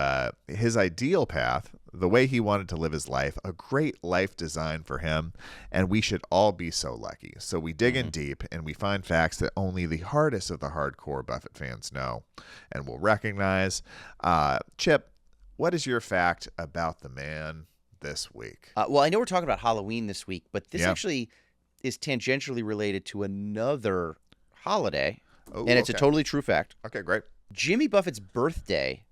his ideal path, the way he wanted to live his life, a great life design for him, and we should all be so lucky. So we dig in deep, and we find facts that only the hardest of the hardcore Buffett fans know and will recognize. Chip, what is your fact about the man this week? Well, I know we're talking about Halloween this week, but this actually is tangentially related to another holiday. And it's a totally true fact. Okay, great. Jimmy Buffett's birthday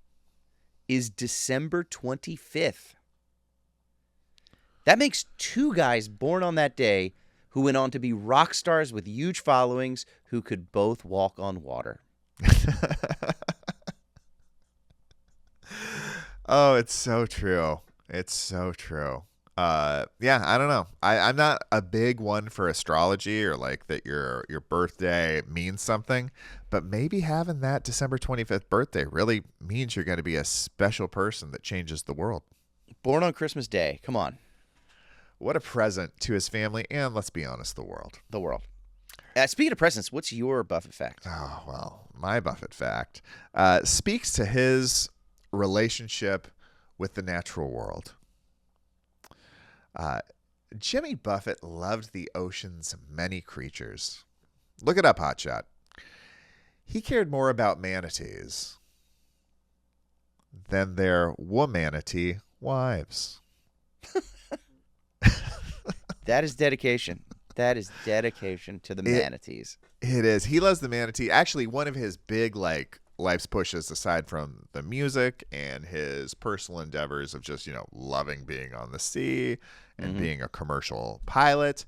is December 25th. That makes 2 guys born on that day who went on to be rock stars with huge followings who could both walk on water. Oh, it's so true. It's so true. Yeah, I don't know. I'm not a big one for astrology or like that your birthday means something, but maybe having that December 25th birthday really means you're going to be a special person that changes the world. Born on Christmas Day. Come on. What a present to his family and, let's be honest, the world. The world. Speaking of presents, what's your Buffett fact? Oh, well, my Buffett fact speaks to his relationship with the natural world. Jimmy Buffett loved the ocean's many creatures. Look it up, Hotshot. He cared more about manatees than their womanatee wives. That is dedication. That is dedication to the manatees. It is. He loves the manatee. Actually, one of his big life's pushes, aside from the music and his personal endeavors of just loving being on the sea and being a commercial pilot,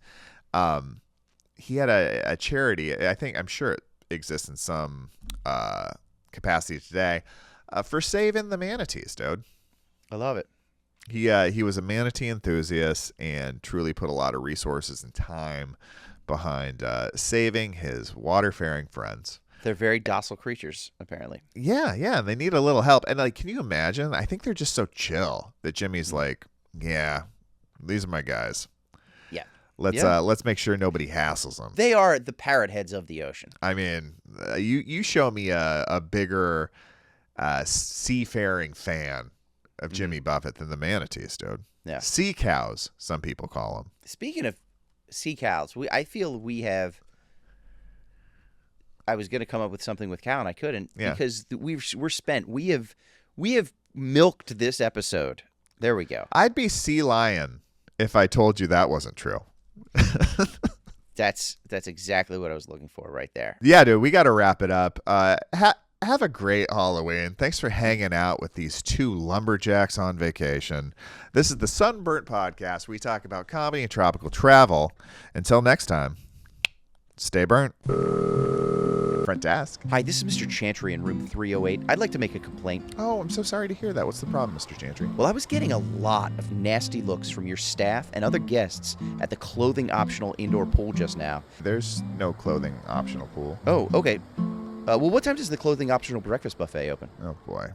he had a charity. I'm sure it exists in some capacity today for saving the manatees, dude. I love it. He was a manatee enthusiast and truly put a lot of resources and time behind saving his water-faring friends. They're very docile creatures, apparently. Yeah, and they need a little help. And like, can you imagine? I think they're just so chill that Jimmy's like, yeah, these are my guys. Yeah. Let's make sure nobody hassles them. They are the parrot heads of the ocean. I mean, you show me a bigger seafaring fan of Jimmy Buffett than the manatees, dude. Yeah. Sea cows, some people call them. Speaking of sea cows, I feel we have. I was going to come up with something with cow, and I couldn't because we're spent. We have milked this episode. There we go. I'd be sea lion if I told you that wasn't true. That's exactly what I was looking for right there. Yeah, dude, we got to wrap it up. Have a great Halloween. Thanks for hanging out with these two lumberjacks on vacation. This is the Sunburnt Podcast. We talk about comedy and tropical travel. Until next time, stay burnt. Front desk. Hi, this is Mr. Chantry in room 308. I'd like to make a complaint. Oh, I'm so sorry to hear that. What's the problem, Mr. Chantry? Well, I was getting a lot of nasty looks from your staff and other guests at the clothing optional indoor pool just now. There's no clothing optional pool. Oh, okay. Well, what time does the clothing optional breakfast buffet open? Oh, boy.